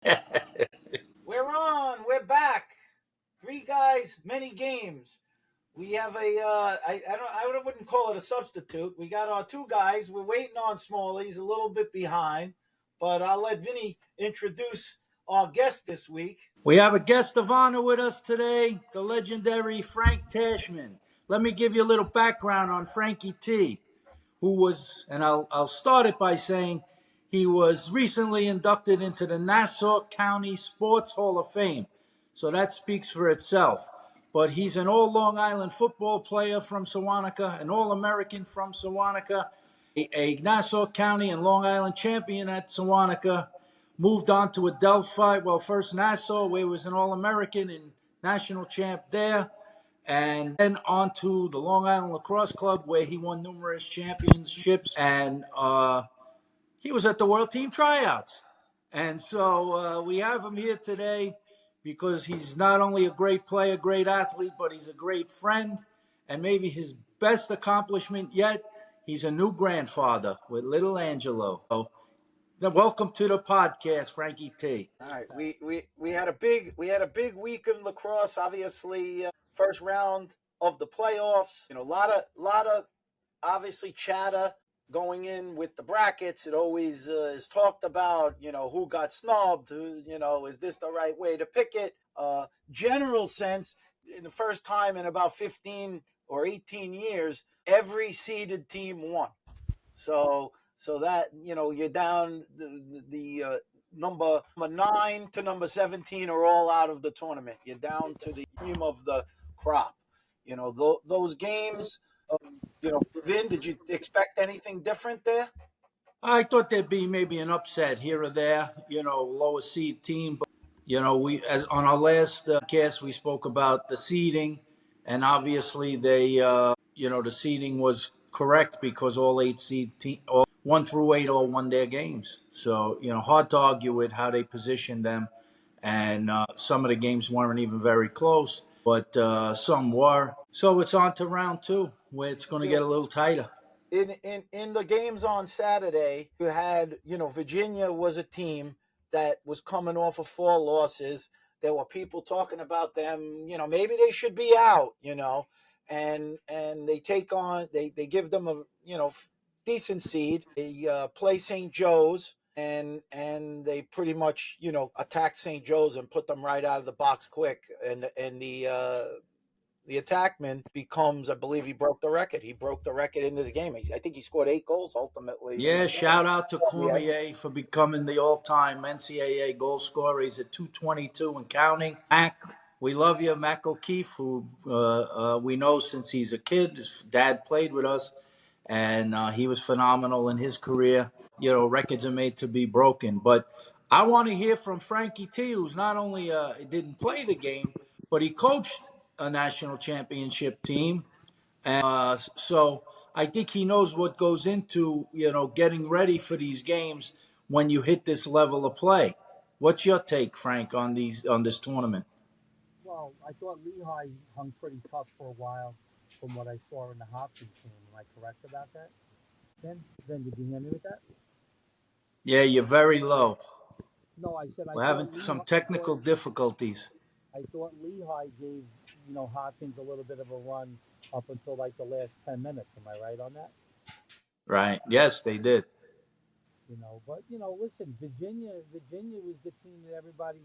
We're on. We're back. Three guys, many games. We have I wouldn't call it a substitute. We got our two guys. We're waiting on Smalley. He's a little bit behind, but I'll let Vinny introduce our guest this week. We have a guest of honor with us today, the legendary Frank Tashman. Let me give you a little background on Frankie T, who was, and I'll start it by saying he was recently inducted into the Nassau County Sports Hall of Fame. So that speaks for itself. But he's an all Long Island football player from Sewanaka, an All-American from Sewanaka, a Nassau County and Long Island champion at Sewanaka, moved on to Adelphi, well, first Nassau, where he was an All-American and national champ there, and then on to the Long Island Lacrosse Club, where he won numerous championships, and he was at the World Team Tryouts. And so we have him here today because he's not only a great player, great athlete, but he's a great friend. And maybe his best accomplishment yet, he's a new grandfather with little Angelo. So, welcome to the podcast, Frankie T. All right, we had a big week in lacrosse. Obviously, first round of the playoffs. A lot of obviously chatter going in with the brackets. It always is talked about, who got snubbed, who, is this the right way to pick it? General sense, in the first time in about 15 or 18 years, every seeded team won. So that, you're down the number 9 to number 17 are all out of the tournament. You're down to the cream of the crop. Those games, Vin, did you expect anything different there? I thought there'd be maybe an upset here or there, lower seed team. But, we, as on our last cast, we spoke about the seeding, and obviously the seeding was correct because all 8 seed team, 1 through 8 all won their games. So, hard to argue with how they positioned them. And some of the games weren't even very close, but some were. So it's on to round 2, where it's going to get a little tighter. In the games on Saturday, you had, Virginia was a team that was coming off of 4 losses. There were people talking about them, maybe they should be out, and they take on, they give them a, decent seed. They play St. Joe's, and they pretty much, attacked St. Joe's and put them right out of the box quick. And the attackman becomes, I believe he broke the record. He broke the record in this game. I think he scored 8 goals ultimately. Yeah, shout out to Cormier for becoming the all-time NCAA goal scorer. He's at 222 and counting. Mac, we love you, Mac O'Keefe, who we know since he's a kid. His dad played with us, and he was phenomenal in his career. Records are made to be broken. But I want to hear from Frankie T, who's not only didn't play the game, but he coached a national championship team. And so I think he knows what goes into, getting ready for these games when you hit this level of play. What's your take, Frank, on this tournament? Well, I thought Lehigh hung pretty tough for a while from what I saw in the Hopkins team. Am I correct about that? Ben, did you hear me with that? Yeah, you're very low. No, I said we're having some technical difficulties. I thought Lehigh gave, Hopkins a little bit of a run up until like the last 10 minutes. Am I right on that? Right. Yes, they did. But listen, Virginia was the team that everybody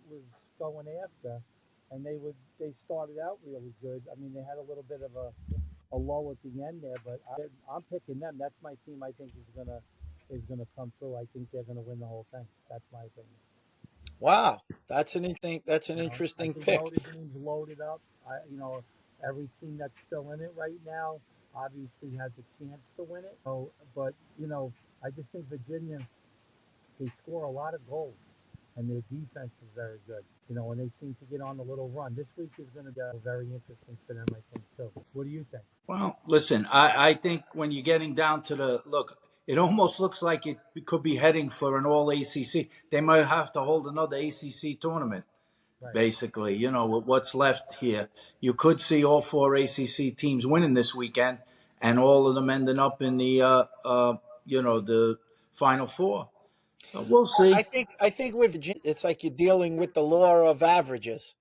was going after, and they started out really good. I mean, they had a little bit of a lull at the end there, but I'm picking them. That's my team. I think is gonna come through. I think they're gonna win the whole thing. That's my opinion. Wow, that's an interesting pick. Notre Dame's loaded up. Every team that's still in it right now obviously has a chance to win it. So, but I just think Virginia, they score a lot of goals, and their defense is very good. And they seem to get on a little run. This week is going to be very interesting for them, I think, too. What do you think? Well, listen, I think when you're getting down to the look, it almost looks like it could be heading for an all ACC. They might have to hold another ACC tournament, right. Basically. With what's left here, you could see all 4 ACC teams winning this weekend, and all of them ending up in the the Final 4. We'll see. I think with Virginia, it's like you're dealing with the law of averages.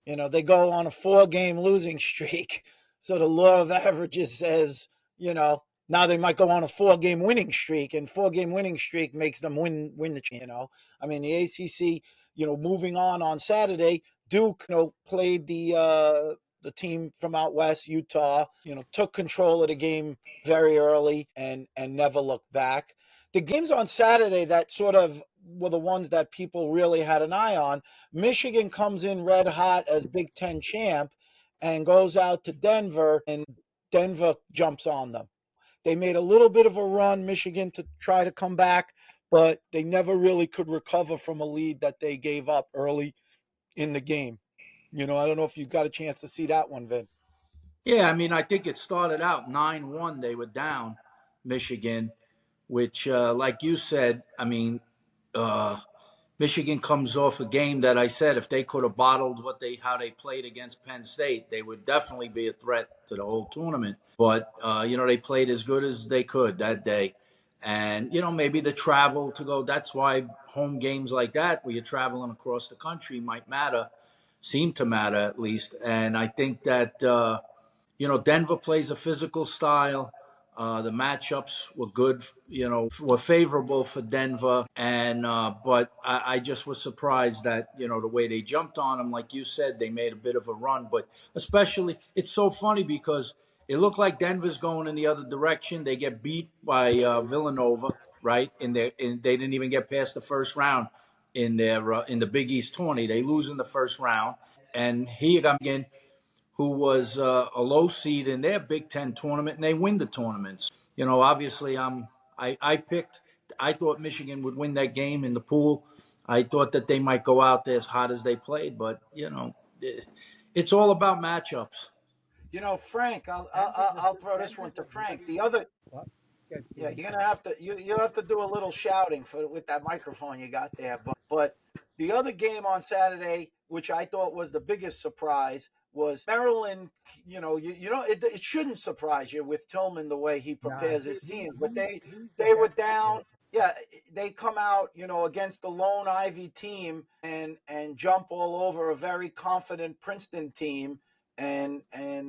They go on a 4-game losing streak. So the law of averages says, now they might go on a 4-game winning streak, and 4-game winning streak makes them win the I mean, the ACC, moving on Saturday, Duke, played the team from out west, Utah, took control of the game very early and never looked back. The games on Saturday that sort of were the ones that people really had an eye on. Michigan comes in red hot as Big Ten champ and goes out to Denver, and Denver jumps on them. They made a little bit of a run, Michigan, to try to come back, but they never really could recover from a lead that they gave up early in the game. I don't know if you got a chance to see that one, Vin. Yeah, I mean, I think it started out 9-1. They were down, Michigan, which, like you said, I mean, uh, Michigan comes off a game that I said if they could have bottled how they played against Penn State, they would definitely be a threat to the whole tournament. But they played as good as they could that day, and maybe the travel to go. That's why home games like that, where you're traveling across the country, might matter, seem to matter at least. And I think that Denver plays a physical style. The matchups were good, were favorable for Denver, and but I just was surprised that the way they jumped on them, like you said, they made a bit of a run. But especially, it's so funny because it looked like Denver's going in the other direction. They get beat by Villanova, right? They didn't even get past the first round in the Big East tourney. They lose in the first round, and here you come again, who was a low seed in their Big Ten tournament, and they win the tournament. So, obviously, I picked. I thought Michigan would win that game in the pool. I thought that they might go out there as hot as they played, but it's all about matchups. Frank, I'll throw this one to Frank. The other, What? yeah, you're gonna have to you have to do a little shouting with that microphone you got there. But the other game on Saturday, which I thought was the biggest surprise, was Maryland. It shouldn't surprise you with Tillman the way he Nah, prepares his team, but he's the they were best. down. Yeah, they come out, against the lone Ivy team and jump all over a very confident Princeton team and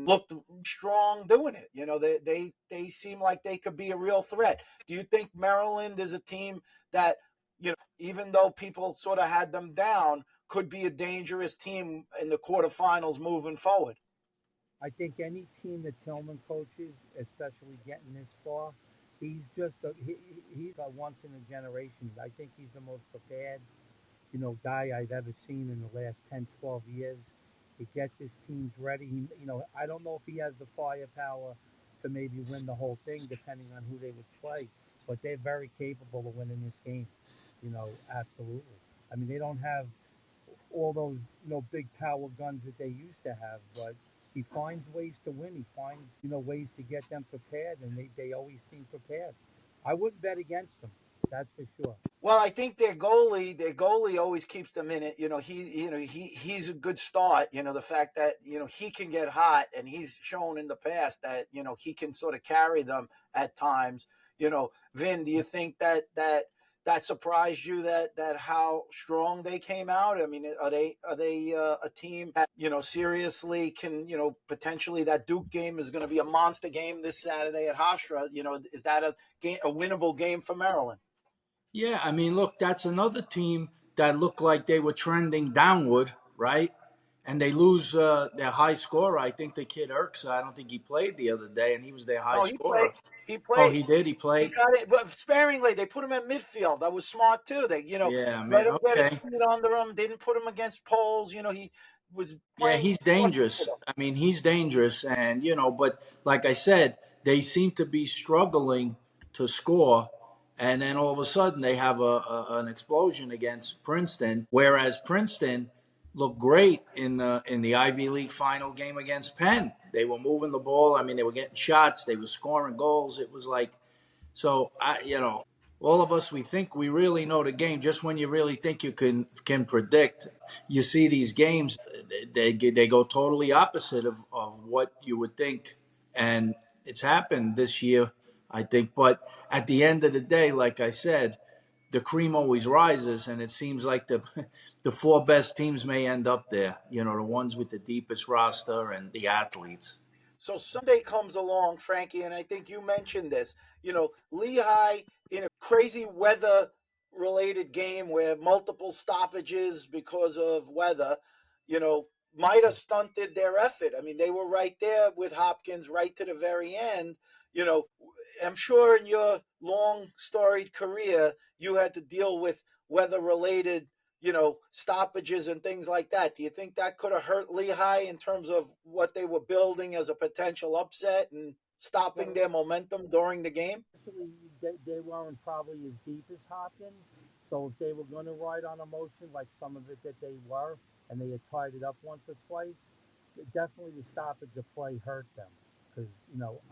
looked strong doing it. They seem like they could be a real threat. Do you think Maryland is a team that, even though people sort of had them down, could be a dangerous team in the quarterfinals moving forward? I think any team that Tillman coaches, especially getting this far, he's a once in a generation. I think he's the most prepared, guy I've ever seen in the last 10, 12 years. He gets his teams ready. I don't know if he has the firepower to maybe win the whole thing, depending on who they would play. But they're very capable of winning this game. Absolutely. I mean, they don't have all those big power guns that they used to have, but he finds ways to win. He finds ways to get them prepared, and they always seem prepared. I wouldn't bet against them. That's for sure. Well, I think their goalie always keeps them in it. He's a good start. The fact that he can get hot, and he's shown in the past that he can sort of carry them at times. Vin, do you think that surprised you that how strong they came out? I mean, are they a team that seriously can potentially that Duke game is going to be a monster game this Saturday at Hofstra? Is that a winnable game for Maryland? Yeah, I mean, look, that's another team that looked like they were trending downward, right? And they lose their high scorer. I think the kid Irks. I don't think he played the other day, and he was their high No, he played. scorer. He Oh, played. he did. He He played. got it, but sparingly. They put him at midfield. That was smart too. They, Yeah, let man. him get his Okay. feet under him. They didn't put him against poles. He was Yeah, playing he's cross dangerous. with I mean, he's dangerous, and but like I said, they seem to be struggling to score, and then all of a sudden they have an explosion against Princeton. Whereas Princeton looked great in the Ivy League final game against Penn. They were moving the ball. I mean, they were getting shots. They were scoring goals. It was like so. All of us, we think we really know the game. Just when you really think you can predict, you see these games, they go totally opposite of what you would think, and it's happened this year, I think. But at the end of the day, like I said, the cream always rises, and it seems like the the four best teams may end up there. You know, the ones with the deepest roster and the athletes. So Sunday comes along, Frankie, and I think you mentioned this. Lehigh in a crazy weather related game where multiple stoppages because of weather, you know, might have stunted their effort. I mean, they were right there with Hopkins right to the very end. You know, I'm sure in your long storied career, you had to deal with weather related stoppages and things like that. Do you think that could have hurt Lehigh in terms of what they were building as a potential upset and stopping Well, their momentum during the game? actually, they weren't probably as deep as Hopkins. So if they were going to ride on emotion, like some of it that they were, and they had tied it up once or twice, definitely the stoppage of play hurt them. Because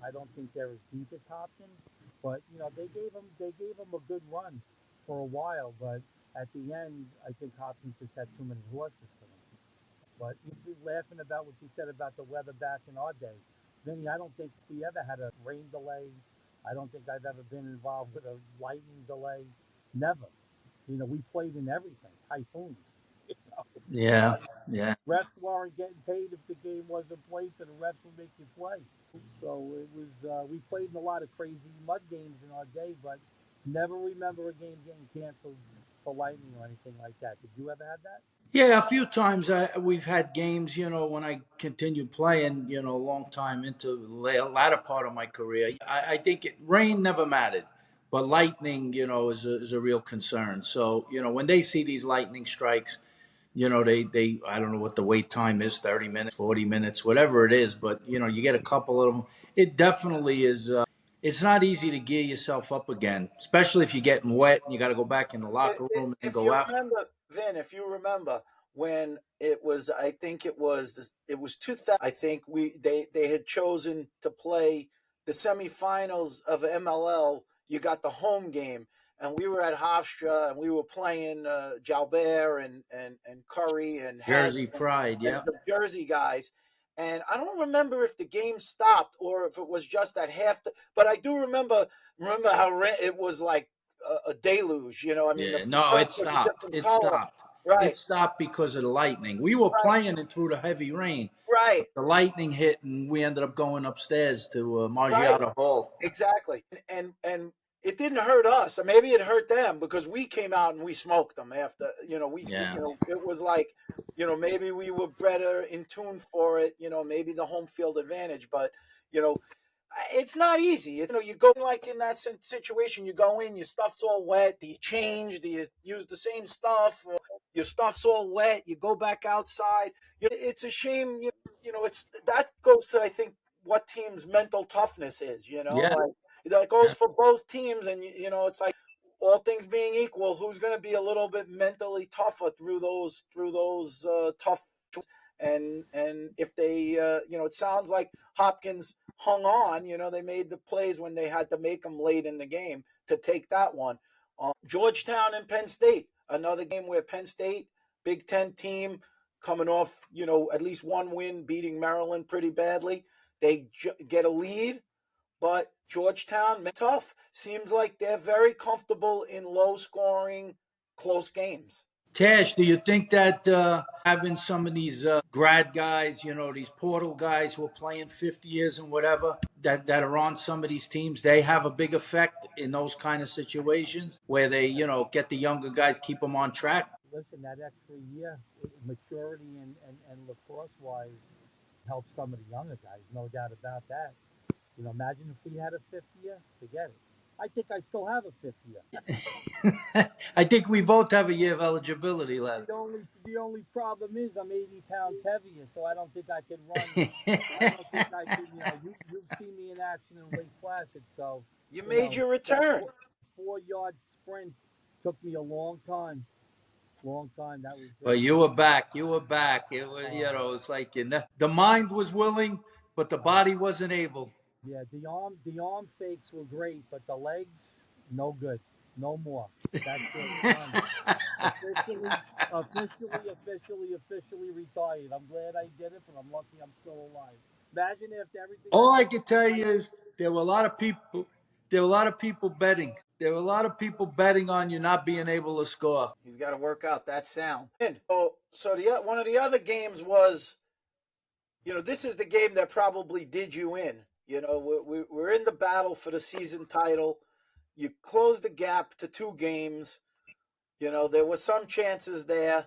I don't think they're as deep as Hopkins, but they gave them a good run for a while. But at the end, I think Hopkins just had too many horses for them. But you'd be laughing about what you said about the weather back in our day. Vinny, I don't think we ever had a rain delay. I don't think I've ever been involved with a lightning delay. Never. We played in everything. Typhoons. You know? Yeah, yeah. Refs weren't getting paid if the game wasn't played, so the refs would make you play. So it was. We played in a lot of crazy mud games in our day, but never remember a game getting canceled for lightning or anything like that. Did you ever have that? Yeah, a few times we've had games, when I continued playing, a long time into the latter part of my career. I think rain never mattered, but lightning, is a real concern. So, when they see these lightning strikes, they I don't know what the wait time is, 30 minutes, 40 minutes, whatever it is, but, you get a couple of them. It definitely is. It's not easy to gear yourself up again, especially if you're getting wet and you got to go back in the locker room and If go you out. remember, Vin, if you remember when it was, I think it was 2000. I think they had chosen to play the semifinals of MLL. You got the home game, and we were at Hofstra, and we were playing Jalbert and Curry and Head Jersey Pride, and yeah. the Jersey guys. And I don't remember if the game stopped or if it was just at half. But I do remember how it was like a deluge. I mean, the Yeah, no, turf it was a stopped. different It color. stopped. It Right, stopped because of the lightning. We were right, playing it through the heavy rain. right, The lightning hit, and we ended up going upstairs to right. Margiata Hall. Exactly. And it didn't hurt us. Or maybe it hurt them because we came out and we smoked them after. Yeah. It was like, maybe we were better in tune for it. Maybe the home field advantage, but you know, it's not easy. You go like in that situation, you go in, your stuff's all wet. Do you change? Do you use the same stuff? Or your stuff's all wet. You go back outside. It's a shame. It's that goes to, I think, what team's mental toughness is. Yeah. Like that goes Yeah. for both teams, and it's like all things being equal, who's going to be a little bit mentally tougher through those tough. And if they, it sounds like Hopkins hung on. They made the plays when they had to make them late in the game to take that one. Georgetown and Penn State, another game where Penn State, Big Ten team, coming off, at least one win, beating Maryland pretty badly. They get a lead, but Georgetown, tough. Seems like they're very comfortable in low scoring, close games. Tash, do you think that having some of these grad guys, these portal guys who are playing 50 years and whatever, that are on some of these teams, they have a big effect in those kind of situations where they, get the younger guys, keep them on track? Listen, that extra year, maturity and lacrosse wise, helps some of the younger guys, no doubt about that. Imagine if we had a fifth year, forget it. I think I still have a fifth year. I think we both have a year of eligibility left. The only problem is I'm 80 pounds heavier, so I don't think I can run. I don't think I can. You've seen me in action in Lake Placid, so You made your that return. 4 yard sprint took me a long time. That was Well, you were back. You were back. It was, uh, it's like the mind was willing, but the uh, body wasn't able. yeah. The arm fakes were great, but the legs, no good. No more. That's it. Done. Officially, officially retired. I'm glad I did it, but I'm lucky I'm still alive. Imagine if everything I All I did can in tell my you is there were a lot of people. There were a lot of people betting there were a lot of people betting on you not being able to score. He's got to work out that sound. So one of the other games was, this is the game that probably did you in. We're in the battle for the season title. You closed the gap to 2 games. There were some chances there.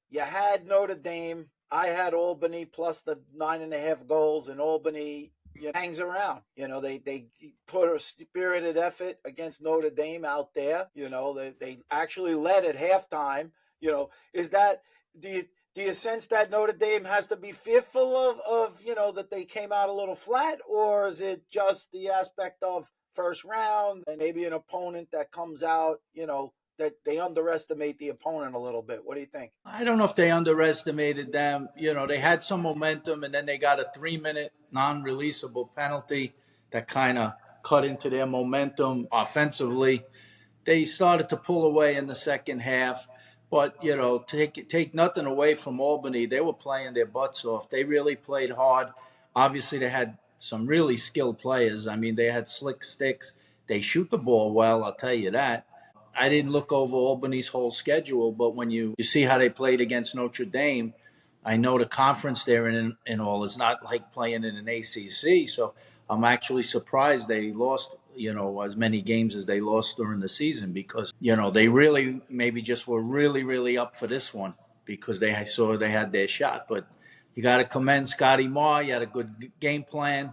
You had Notre Dame. I had Albany plus the 9.5 goals, and Albany hangs around. They put a spirited effort against Notre Dame out there. They actually led at halftime. Is that do you sense that Notre Dame has to be fearful of that they came out a little flat, or is it just the aspect of first round and maybe an opponent that comes out, that they underestimate the opponent a little bit? What do you think? I don't know if they underestimated them. They had some momentum, and then they got a 3-minute non-releasable penalty that kind of cut into their momentum offensively. They started to pull away in the second half. But, take nothing away from Albany. They were playing their butts off. They really played hard. Obviously, they had some really skilled players. I mean, they had slick sticks. They shoot the ball well, I'll tell you that. I didn't look over Albany's whole schedule, but when you see how they played against Notre Dame, I know the conference they're in and all is not like playing in an ACC. So I'm actually surprised they lost, as many games as they lost during the season, because, they really maybe just were really, really up for this one because they saw they had their shot. But you got to commend Scotty Moore. You had a good game plan.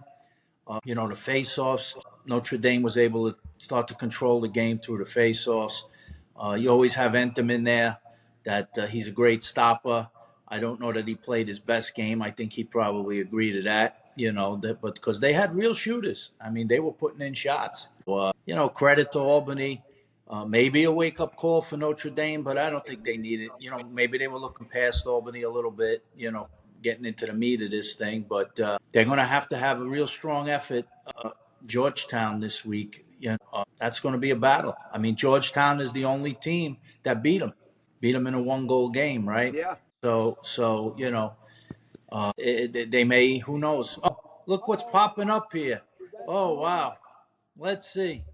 The face-offs, Notre Dame was able to start to control the game through the face-offs. You always have Entham in there, that he's a great stopper. I don't know that he played his best game. I think he probably agreed to that, but because they had real shooters. I mean, they were putting in shots. Credit to Albany. Maybe a wake-up call for Notre Dame, but I don't think they need it. Maybe they were looking past Albany a little bit, getting into the meat of this thing. But they're going to have a real strong effort. Georgetown this week, that's going to be a battle. I mean, Georgetown is the only team that beat them in a 1-goal game, right? Yeah. So they may, who knows? Oh, look what's popping up here. Oh, wow. Let's see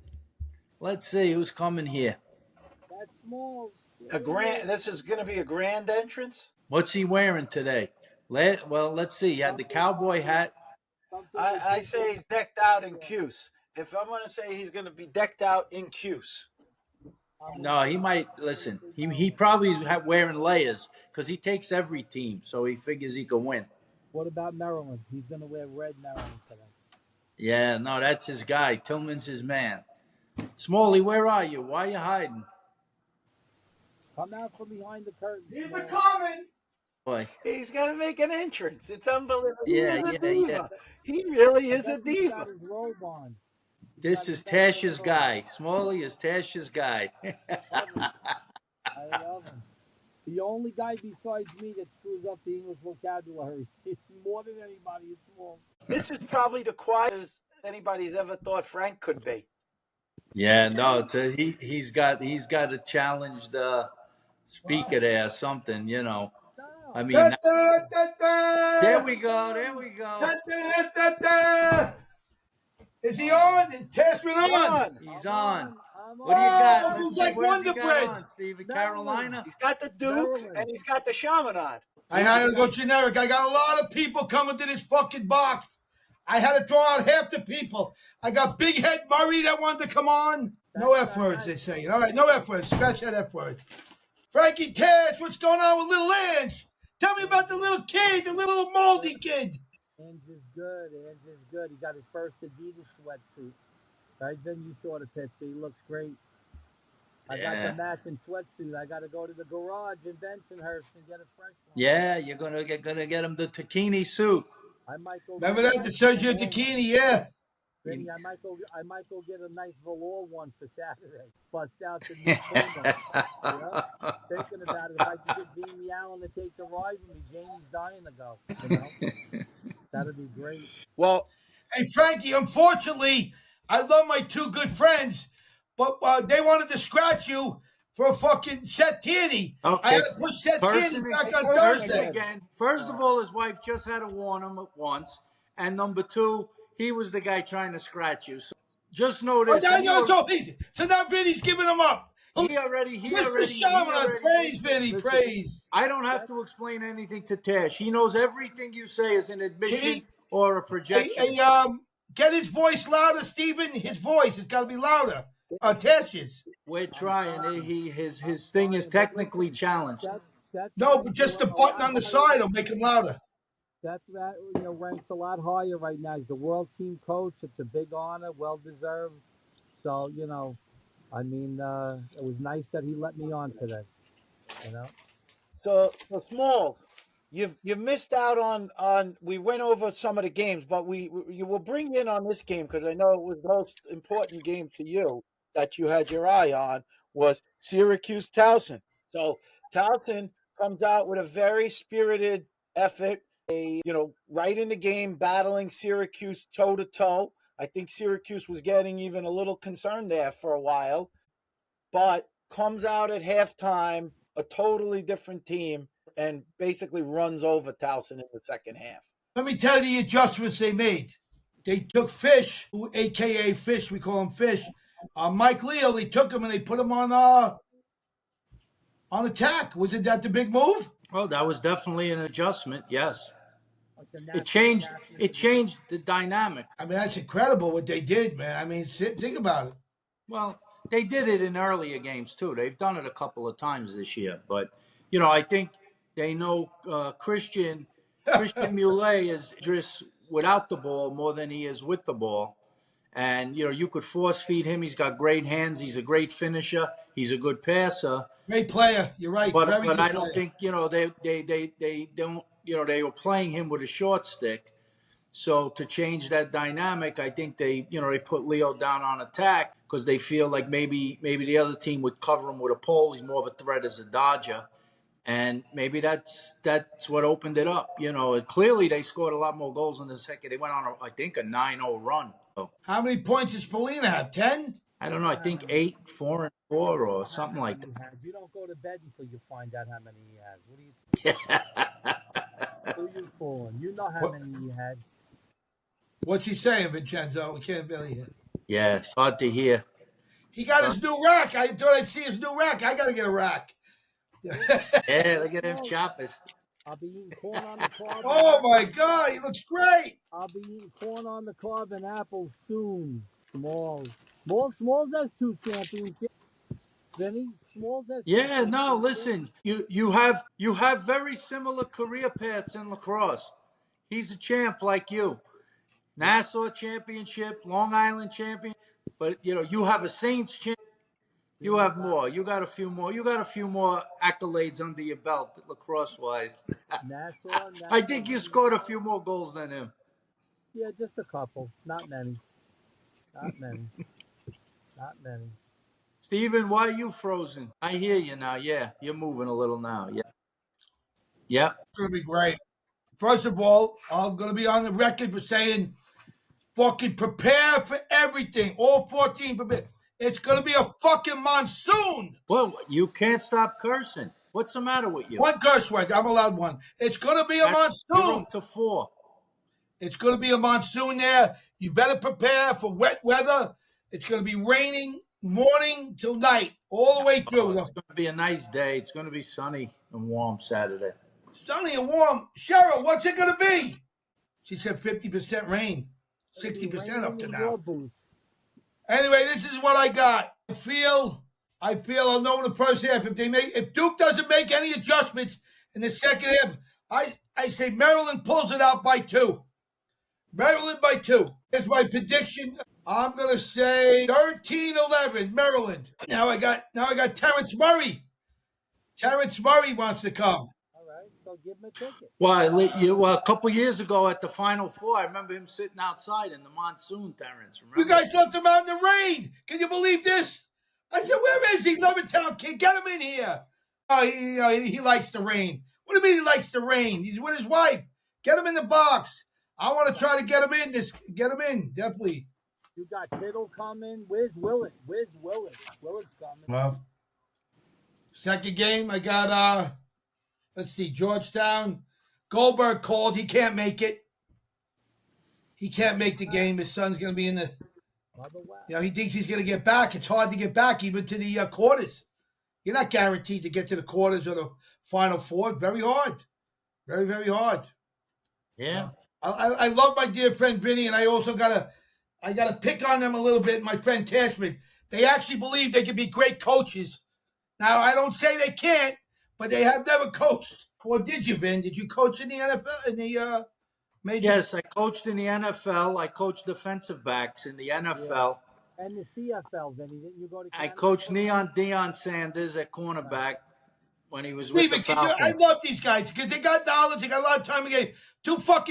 who's coming here. That's small. This is going to be a grand entrance. What's he wearing today? Let's see. He had the cowboy hat. I say he's decked out in Cuse. If I'm going to say he's going to be decked out in Cuse. No, he might listen. He probably wearing layers because he takes every team, so he figures he can win. What about Maryland? He's going to wear red Maryland today. Yeah, no, that's his guy. Tillman's his man. Smalley, where are you? Why are you hiding? Come out from behind the curtain. He's a coming. Boy. He's going to make an entrance. It's unbelievable. Yeah. He really is a diva. He's got his robe on. This is Tash's guy. Smalley is Tash's guy. I love him. The only guy besides me that screws up the English vocabulary more than anybody is Small. This is probably the quietest anybody's ever thought Frank could be. Yeah, no, he's got to challenge the speaker there, something, I mean, there we go. Is he on? Is Tashman on? He's on. What do you got? It's like Wonder Bread. Steven, Carolina? He's got the Duke and he's got the Shaman on. I had to go generic. I got a lot of people coming to this fucking box. I had to throw out half the people. I got Big Head Murray that wanted to come on. No F words, they say. All right, no F words. Scratch that F word. Frankie Tash, what's going on with little Ange? Tell me about the little kid, the little moldy kid. Ange is good. He got his first Adidas sweatsuit. Right then you saw the picture. He looks great. I got the matching sweatsuit. I got to go to the garage in Bensonhurst and get a fresh one. Yeah, you're gonna get him the Tacchini suit. I might go. Remember that, the Sergio Tacchini, yeah. Vinny, I might go get a nice velour one for Saturday. Bust out the new Puma. Thinking about it, if I could get Jamie Allen to take the ride with me, Jamie's dying to go. That'd be great. Well, hey Frankie, unfortunately, I love my two good friends, but they wanted to scratch you for a fucking Settini. Okay. I had to push Settini back on Thursday. Again, first of all, his wife just had to warn him once, and number two, he was the guy trying to scratch you. So Just know Oh, this. now, no, so now Vinny's giving him up. Mr. Shyamalan, praise, Vinny, Listen, praise. I don't have to explain anything to Tash. He knows everything you say is an admission He, or a projection. get his voice louder, Steven. His voice has got to be louder. Tash's. We're trying. His thing is technically challenged. No, but just the button on the side will make him louder. Seth, ranks a lot higher right now. He's the world team coach. It's a big honor, well deserved. So, I mean, it was nice that he let me on today. So Smalls, you've missed out on. We went over some of the games, but you will bring in on this game because I know it was the most important game to you that you had your eye on was Syracuse Towson. So Towson comes out with a very spirited effort. Right in the game, battling Syracuse toe to toe. I think Syracuse was getting even a little concerned there for a while, but comes out at halftime a totally different team and basically runs over Towson in the second half. Let me tell you the adjustments they made. They took Fish, a.k.a. Fish, we call him Fish. Mike Leo, they took him and they put him on attack. Wasn't that the big move? Oh, that was definitely an adjustment. Yes, it changed. It changed the dynamic. I mean, that's incredible what they did, man. I mean, think about it. Well, they did it in earlier games too. They've done it a couple of times this year, but I think they know Christian Muley is just without the ball more than he is with the ball. And you could force feed him. He's got great hands. He's a great finisher. He's a good passer. Great player. You're right. But I don't think they don't. They were playing him with a short stick. So to change that dynamic, I think they put Leo down on attack because they feel like maybe the other team would cover him with a pole. He's more of a threat as a dodger. And maybe that's what opened it up. Clearly they scored a lot more goals in the second. They went on, I think, a 9-0 run. So, how many points does Polina have? 10? I don't know. I think 8, 4, and 4 or something like that. You don't go to bed until you find out how many he has. What are you Who you fooling? You know how many he had. What's he saying, Vincenzo? We can't barely hear. Yeah, it's hard to hear. He got his new rack. I thought I'd see his new rack. I got to get a rack. Yeah, look at them choppers. I'll be eating corn on the cob. Oh, my God. He looks great. I'll be eating corn on the cob and apples soon. Smalls has 2 championships. Vinny, Smalls has 2 Yeah, no, listen. You have very similar career paths in lacrosse. He's a champ like you. Nassau championship, Long Island champion, but you have a Saints champ. You have more. You got a few more. You got a few more accolades under your belt, lacrosse-wise. Nassau, I think you scored a few more goals than him. Yeah, just a couple. Not many. Not many. Steven, why are you frozen? I hear you now. Yeah, you're moving a little now. Yeah. Yep. It's going to be great. First of all, I'm going to be on the record for saying fucking prepare for everything. All 14 prepare. It's going to be a fucking monsoon. Well, you can't stop cursing. What's the matter with you? One curse word. I'm allowed one. It's going to be a monsoon. You're up to 4. It's going to be a monsoon there. You better prepare for wet weather. It's going to be raining morning till night, all the way through. It's going to be a nice day. It's going to be sunny and warm Saturday. Sunny and warm. Cheryl, what's it going to be? She said 50% rain, 60% up to now. Anyway, this is what I got. I feel I'll know in the first half if Duke doesn't make any adjustments in the second half. I say Maryland pulls it out by 2. Maryland by 2. Here's my prediction. I'm gonna say 13-11 Maryland. Now I got Terrence Murray. Terrence Murray wants to come. All right, so give him a ticket. Well, a couple years ago at the Final Four, I remember him sitting outside in the monsoon, Terrence. Remember? You guys left him out in the rain. Can you believe this? I said, where is he? Levittown kid, get him in here. Oh, he likes the rain. What do you mean he likes the rain? He's with his wife. Get him in the box. I want to try to get him in. Get him in, definitely. You got Kittle coming. Where's Willett? Willett's coming. Well, second game, I got, let's see, Georgetown. Goldberg called. He can't make it. He can't make the game. His son's going to be in the He thinks he's going to get back. It's hard to get back even to the quarters. You're not guaranteed to get to the quarters or the Final Four. Very hard. Very, very hard. Yeah. I love my dear friend Vinny, and I also gotta pick on them a little bit. My friend Tashman, they actually believe they can be great coaches. Now I don't say they can't, but they have never coached. Or did you, Vin? Did you coach in the NFL in the major? Yes, I coached in the NFL. I coached defensive backs in the NFL. And the CFL, Vinny, didn't you go to Canada? I coached Deion Sanders at cornerback when he was with Steven, the Falcons. I love these guys because they got knowledge. They got a lot of time in the game. Two clowns.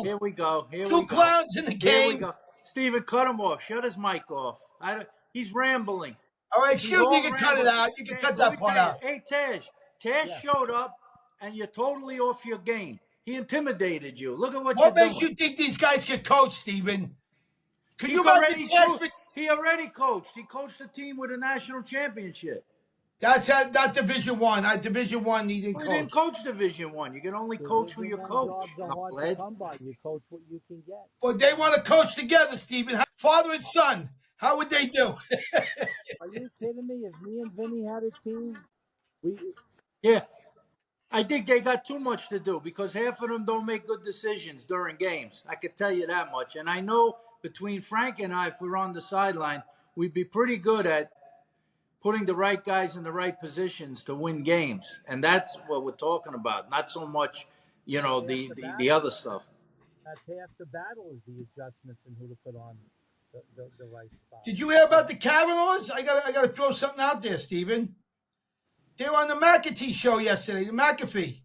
Here we go. Two clowns in the game. Here we go. Steven, cut him off. Shut his mic off. He's rambling. All right, excuse me. You can cut it out. You can cut that part out. Hey, Taj showed up, and you're totally off your game. He intimidated you. Look at what you're doing. What makes you think these guys can coach, Steven? He already coached. He coached a team with a national championship. That's not Division One. Division One, he didn't coach. He didn't coach Division One. You can only coach who you coach. Jobs are hard to come by. You coach what you can get. Well, they want to coach together, Steven. Father and son. How would they do? Are you kidding me? If me and Vinny had a team, Yeah. I think they got too much to do because half of them don't make good decisions during games. I could tell you that much. And I know between Frank and I, if we're on the sideline, we'd be pretty good at putting the right guys in the right positions to win games. And that's what we're talking about. Not so much, the other stuff. That's half the battle is the adjustments and who to put on the right spot. Did you hear about the Kavanaughs? I gotta throw something out there, Steven. They were on the McAtee show yesterday, the McAfee.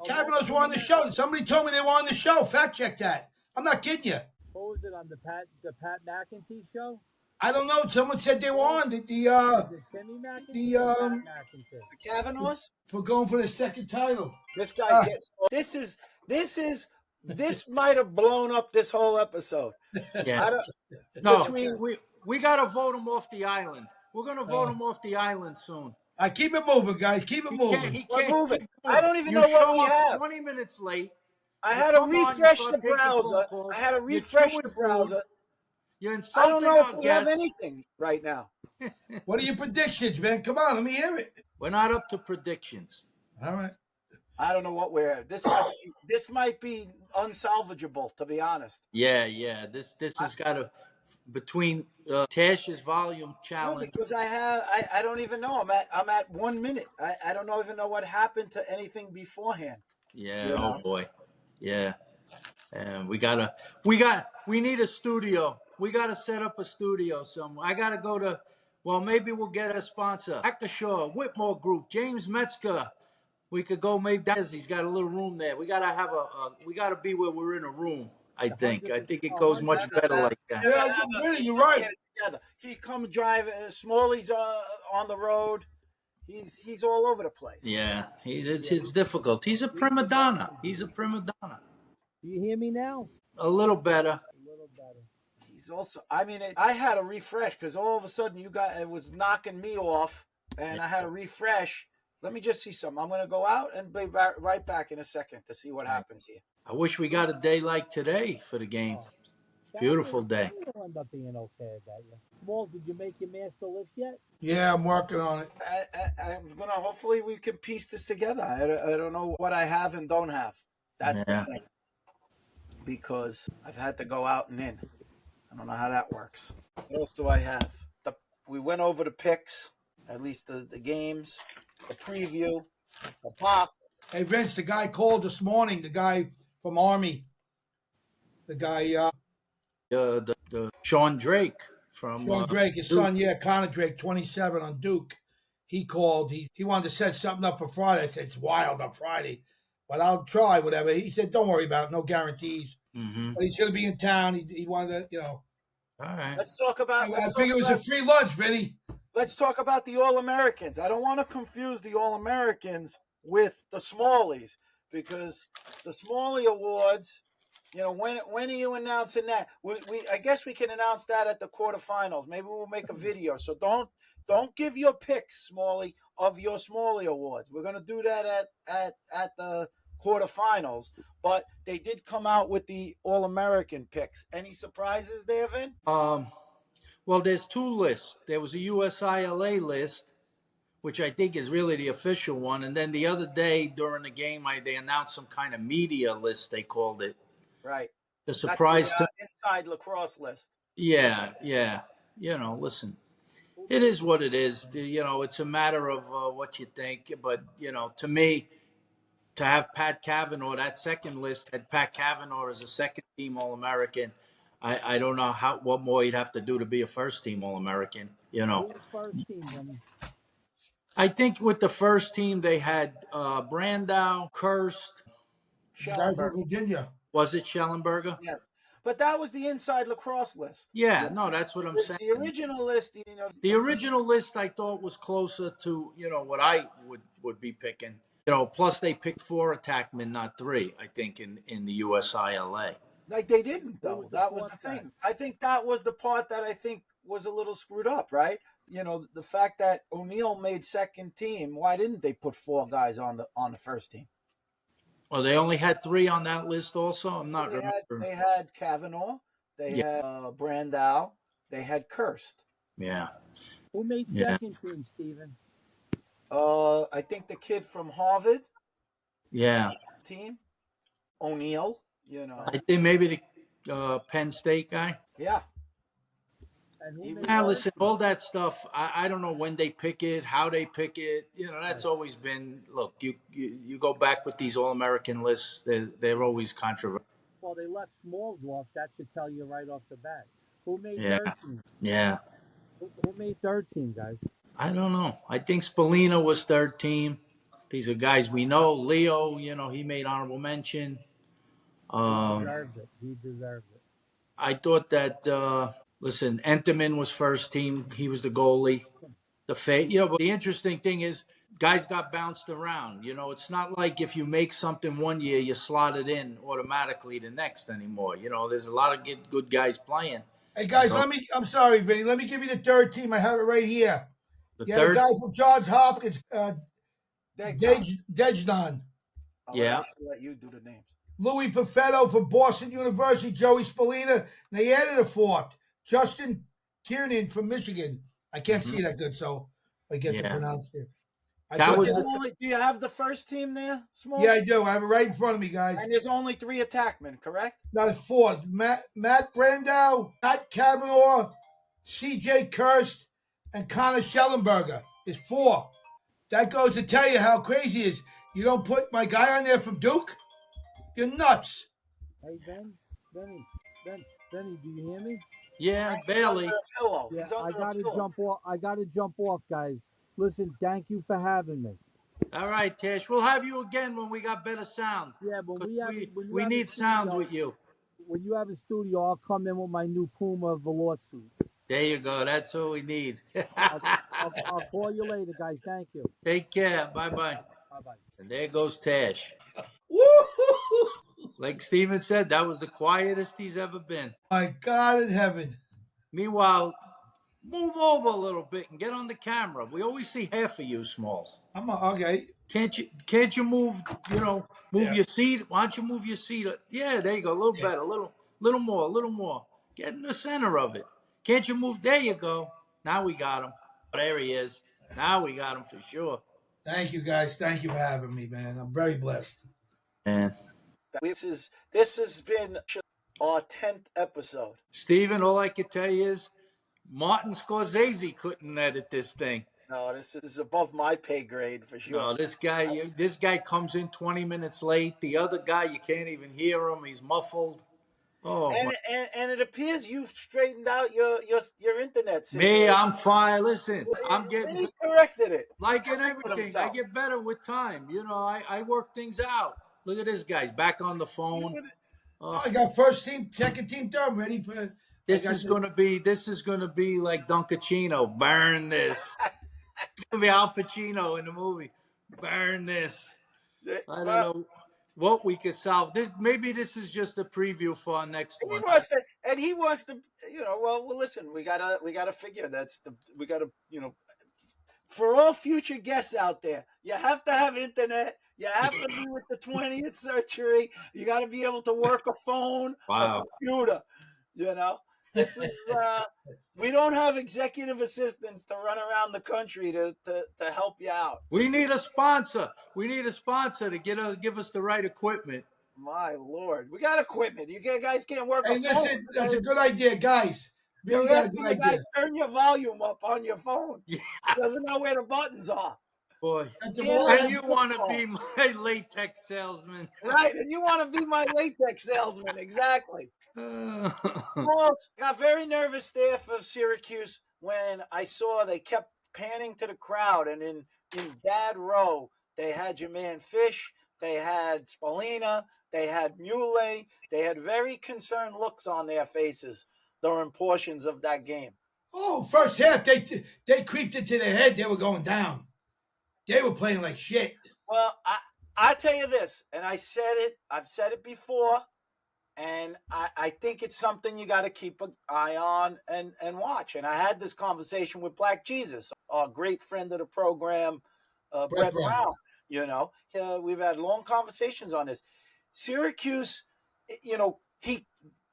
Kavanaughs were on the show. Somebody told me they were on the show. Fact check that. I'm not kidding you. What was it on the Pat McAfee show? I don't know. Someone said they were on the Kavanaughs for going for the second title. This guy's getting. This might have blown up this whole episode. Yeah. We got to vote him off the island. We're going to vote him off the island soon. Keep it moving, guys. Keep it moving. He can't move it. I don't even know what we have. 20 minutes late. I had to refresh the browser. I don't know if we have anything right now. What are your predictions, man? Come on, let me hear it. We're not up to predictions. All right. I don't know what we're at. This might be unsalvageable, to be honest. Yeah. This has got to between Tash's volume challenge. No, because I don't even know. I'm at 1 minute. I don't even know what happened to anything beforehand. Yeah. Oh boy. Yeah. And we need a studio. We got to set up a studio somewhere. I got to go to. Well, maybe we'll get a sponsor. Actashaw, Whitmore Group, James Metzger. We could go. Maybe he's got a little room there. We got to have we got to be where we're in a room. I think it goes much better like that. Yeah, really, you're right. Get it together. He come drive. Smalley's on the road. He's all over the place. Yeah, it's difficult. He's a prima donna. Do you hear me now? A little better. He's also. I had to refresh because all of a sudden it was knocking me off, and I had to refresh. Let me just see something. I'm going to go out and be right back in a second to see what happens here. I wish we got a day like today for the game. Beautiful day. It'll end up being okay, I bet you. Walt, did you make your master list yet? Yeah, I'm working on it. I'm going to, hopefully we can piece this together. I don't know what I have and don't have. That's the thing. Because I've had to go out and in. I don't know how that works. What else do I have? We went over the picks, at least the games, the preview, the box. Hey, Vince, the guy called this morning, the guy from Army. The guy... the Sean Drake from... Sean Drake, his Duke. son, Connor Drake, 27 on Duke. He called. He wanted to set something up for Friday. I said, it's wild on Friday. But I'll try, whatever. He said, don't worry about it. No guarantees. Mm-hmm. But he's going to be in town. He wanted to, All right. Let's talk about... I think it was a free lunch, Vinny. Let's talk about the All-Americans. I don't want to confuse the All-Americans with the Smallies because the Smalley Awards, when are you announcing that? I guess we can announce that at the quarterfinals. Maybe we'll make a video. So don't give your picks, Smalley, of your Smalley Awards. We're going to do that at the quarterfinals, but they did come out with the All-American picks. Any surprises there, Vin? Well, there's two lists. There was a USILA list, which I think is really the official one, and then the other day during the game, they announced some kind of media list. They called it Right. the That's the surprise to. inside lacrosse list. Yeah, yeah. Listen, it is what it is. It's a matter of what you think. But to me, to have Pat Cavanaugh, that second list had Pat Cavanaugh as a second team All American. I don't know what more you'd have to do to be a first team All American. Who was first team, Vinny? I think with the first team they had Brandow, Kirst. Guys Schellenberg. from Virginia. Was it Schellenberger? Yes. But that was the inside lacrosse list. Yeah, no, that's what I'm saying. The original list, The original list I thought was closer to what I would be picking. Plus they picked 4 attackmen, not 3. I think in the USILA. like they didn't though. was the That was the fourth thing. guy? I think that was the part that I think was a little screwed up, right? The fact that O'Neill made second team. Why didn't they put 4 guys on the first team? Well, they only had 3 on that list. Also, I'm not They remembering. had Kavanaugh, they Yeah. had Brandow, they had Kirst. Yeah, Who made Yeah. second team, Steven? I think the kid from Harvard yeah. team, O'Neill. I think maybe the Penn State guy. Yeah. And who He made was Now, all- listen, all that stuff. I don't know when they pick it, how they pick it. That's always been. Look, you go back with these All American lists. They're always controversial. Well, they left Smalls off. That should tell you right off the bat. Who made Yeah. third team? Yeah. Who made third team, guys? I don't know. I think Spallina was third team. These are guys we know. Leo, he made honorable mention. He deserved it. He deserved it. I thought that. Listen, Enterman was first team. He was the goalie. But the interesting thing is, guys got bounced around. It's not like if you make something one year, you slot it in automatically the next anymore. There's a lot of good guys playing. Hey guys, So- I'm sorry, Vinny. Let me give you the third team. I have it right here. The Yeah, third, the guy from Johns Hopkins, Degnon. Dejnon. Yeah. I should let you do the names. Louis Perfetto from Boston University, Joey Spallina. And they added a 4th, Justin Tiernan from Michigan. I can't see that good, so I get to Yeah. pronounce it. That was- Do you have the first team there, Smalls? Yeah, I do. I have it right in front of me, guys. And there's only 3 attackmen, correct? Now it's 4. Matt Brandow, Pat Cavanaugh, C.J. Kirst, and Connor Schellenberger is 4. That goes to tell you how crazy it is. You don't put my guy on there from Duke? You're nuts. Hey, Benny, do you hear me? yeah, He's barely. under a pillow. Yeah, He's I under a gotta pillow. jump off. I gotta jump off, guys. Listen, thank you for having me. All right, Tash. We'll have you again when we got better sound. Yeah, but 'Cause we have. we need sound with you. When you have a studio, I'll come in with my new Puma velour suit. There you go. That's what we need. I'll call you later, guys. Thank you. Take care. Bye bye. Bye bye. And there goes Tash. Woo! Like Steven said, that was the quietest he's ever been. My God in heaven. Meanwhile, move over a little bit and get on the camera. We always see half of you, Smalls. Okay. Can't you move, your seat? Why don't you move your seat? Yeah, there you go. A little better. Little more. Get in the center of it. Can't you move? There you go. Now we got him. There he is. Now we got him for sure. Thank you, guys. Thank you for having me, man. I'm very blessed. Man. This has been our 10th episode. Steven, all I can tell you is Martin Scorsese couldn't edit this thing. No, this is above my pay grade for sure. No, this guy comes in 20 minutes late. The other guy, you can't even hear him. He's muffled. Oh, and it appears you've straightened out your internet system. me, I'm fine. Listen, I'm getting He's corrected it. like in With everything. I himself. get better with time. I work things out. Look at this guy's back on the phone. Oh, I got first team, second team, third. I'm ready for. This is gonna be like Dunkachino. Burn this. It's gonna be Al Pacino in the movie. Burn this. I don't know what we could solve. Maybe this is just a preview for our next one. He wants to. Well, listen. We gotta figure we gotta. For all future guests out there, you have to have internet. You have to be with the 20th century. You got to be able to work a phone, a Wow. computer. You know, this is we don't have executive assistants to run around the country to help you out. We need a sponsor. We need a sponsor to give us the right equipment. My Lord, we got equipment. You guys can't work a Hey, phone. listen, that's a good idea, guys. You're Really got a asking good the guy idea. to turn your volume up on your phone. Yeah, He doesn't know where the buttons are. boy. That's a Can't well, And have you flip want to phone. be my latex salesman. Right, and you want to be my latex salesman, exactly. Uh, Well, I got very nervous there for Syracuse when I saw they kept panning to the crowd, and in Dad Row they had your man Fish, they had Spallina, they had Muley, they had very concerned looks on their faces during portions of that game. oh, first half they creeped into their head. They were going down. They were playing like shit. Well, I tell you this, and I've said it before, and I think it's something you got to keep an eye on and watch. And I had this conversation with Black Jesus, a great friend of the program, Brett Brett Brown. Brown. We've had long conversations on this. Syracuse, he,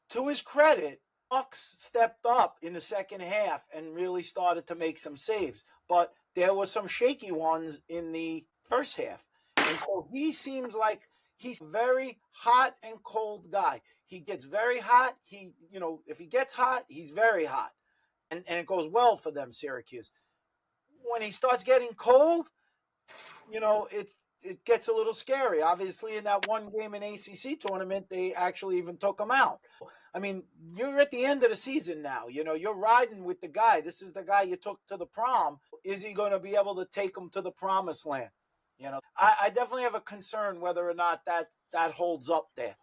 to his credit, Bucks stepped up in the second half and really started to make some saves. But there were some shaky ones in the first half. And so he seems like he's a very hot and cold guy. He gets very hot. If he gets hot, he's very hot. And it goes well for them, Syracuse. When he starts getting cold, it gets a little scary. Obviously, in that one game in ACC tournament, they actually even took him out. I mean, you're at the end of the season now. You're riding with the guy. This is the guy you took to the prom. Is he going to be able to take him to the promised land? I definitely have a concern whether or not that holds up there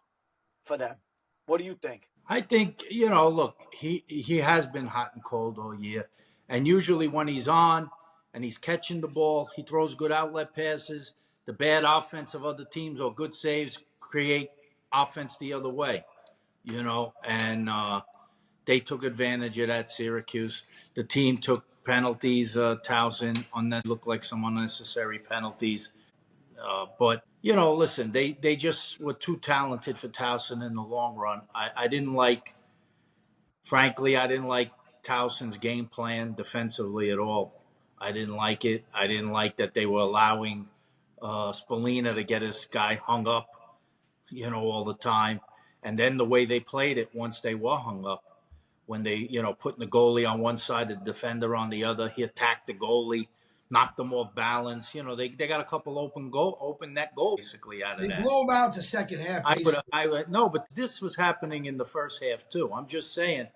for them. What do you think? I think, look, he has been hot and cold all year. And usually when he's on and he's catching the ball, he throws good outlet passes. The bad offense of other teams or good saves create offense the other way, and they took advantage of that, Syracuse. The team took penalties, Towson, looked like some unnecessary penalties. But, listen, they just were too talented for Towson in the long run. Frankly, I didn't like Towson's game plan defensively at all. I didn't like it. I didn't like that they were allowing Spallina to get his guy hung up, all the time. And then the way they played it once they were hung up, when they, putting the goalie on one side, the defender on the other, he attacked the goalie, knocked them off balance. They got a couple open net goals basically out of They that. blew them out the second half. I would no, but this was happening in the first half too. I'm just saying,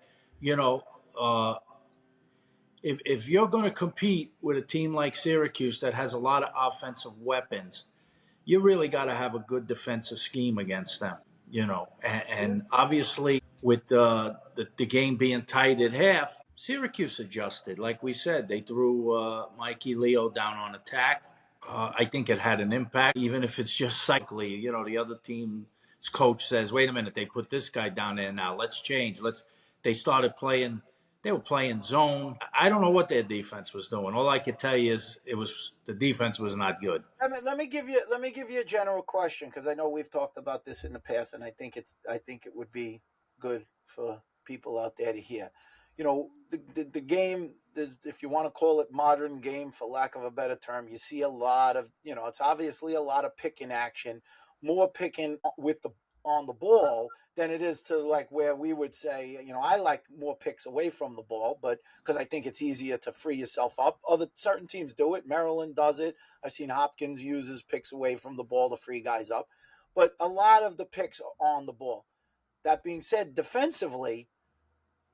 if you're going to compete with a team like Syracuse that has a lot of offensive weapons, you really got to have a good defensive scheme against them. And obviously with the game being tight at half, Syracuse adjusted. Like we said, they threw Mikey Leo down on attack. I think it had an impact, even if it's just cyclically. The other team's coach says, "Wait a minute, they put this guy down there now. Let's change. They started playing. They were playing zone. I don't know what their defense was doing. All I could tell you is the defense was not good. Let me give you a general question, because I know we've talked about this in the past, and I think it would be good for people out there to hear. The game, if you want to call it modern game for lack of a better term, you see a lot of, it's obviously a lot of picking action, more picking on the ball than it is to like where we would say, I like more picks away from the ball, but because I think it's easier to free yourself up. Certain teams do it. Maryland does it. I've seen Hopkins uses picks away from the ball to free guys up, but a lot of the picks are on the ball. That being said, defensively,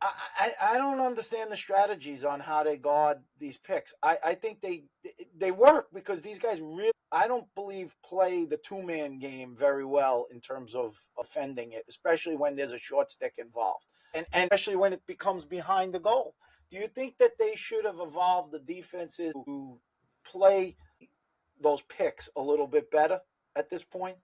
I don't understand the strategies on how they guard these picks. I think they work because these guys really, I don't believe, play the two-man game very well in terms of offending it, especially when there's a short stick involved, and especially when it becomes behind the goal. Do you think that they should have evolved the defenses to play those picks a little bit better at this point?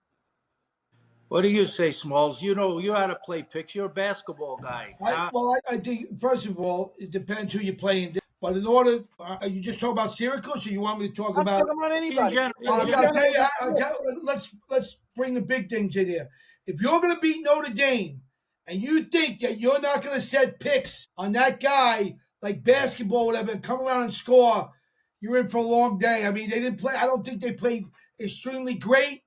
What do you say, Smalls? You how to play picks. You're a basketball guy. I think, first of all, it depends who you're playing. But in order, are you just talking about Syracuse, or you want me to talk I'm about? talking about anybody. general. I'll In tell you. general. Let's bring the big things in here. If you're going to beat Notre Dame, and you think that you're not going to set picks on that guy like basketball, whatever, and come around and score, you're in for a long day. I mean, they didn't play. I don't think they played extremely great,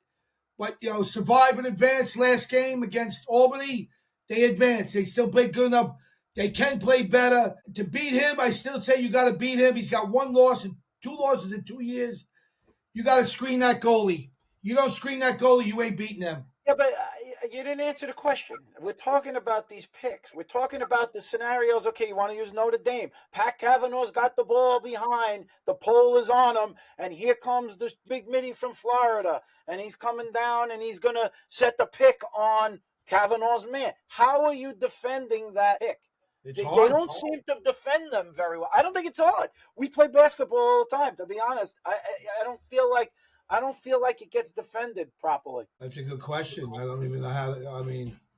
but survive and advance. Last game against Albany, they advanced. They still played good enough. They can play better. To beat him, I still say you got to beat him. He's got 2 losses in 2 years. You got to screen that goalie. You don't screen that goalie, you ain't beating them. Yeah, but you didn't answer the question. We're talking about these picks. We're talking about the scenarios. Okay, you want to use Notre Dame. Pat Kavanaugh's got the ball behind. The pole is on him. And here comes this big mini from Florida. And he's coming down and he's going to set the pick on Kavanaugh's man. How are you defending that pick? They don't seem to defend them very well. I don't think it's hard. We play basketball all the time, to be honest. I don't feel like it gets defended properly. That's a good question. I don't even know how.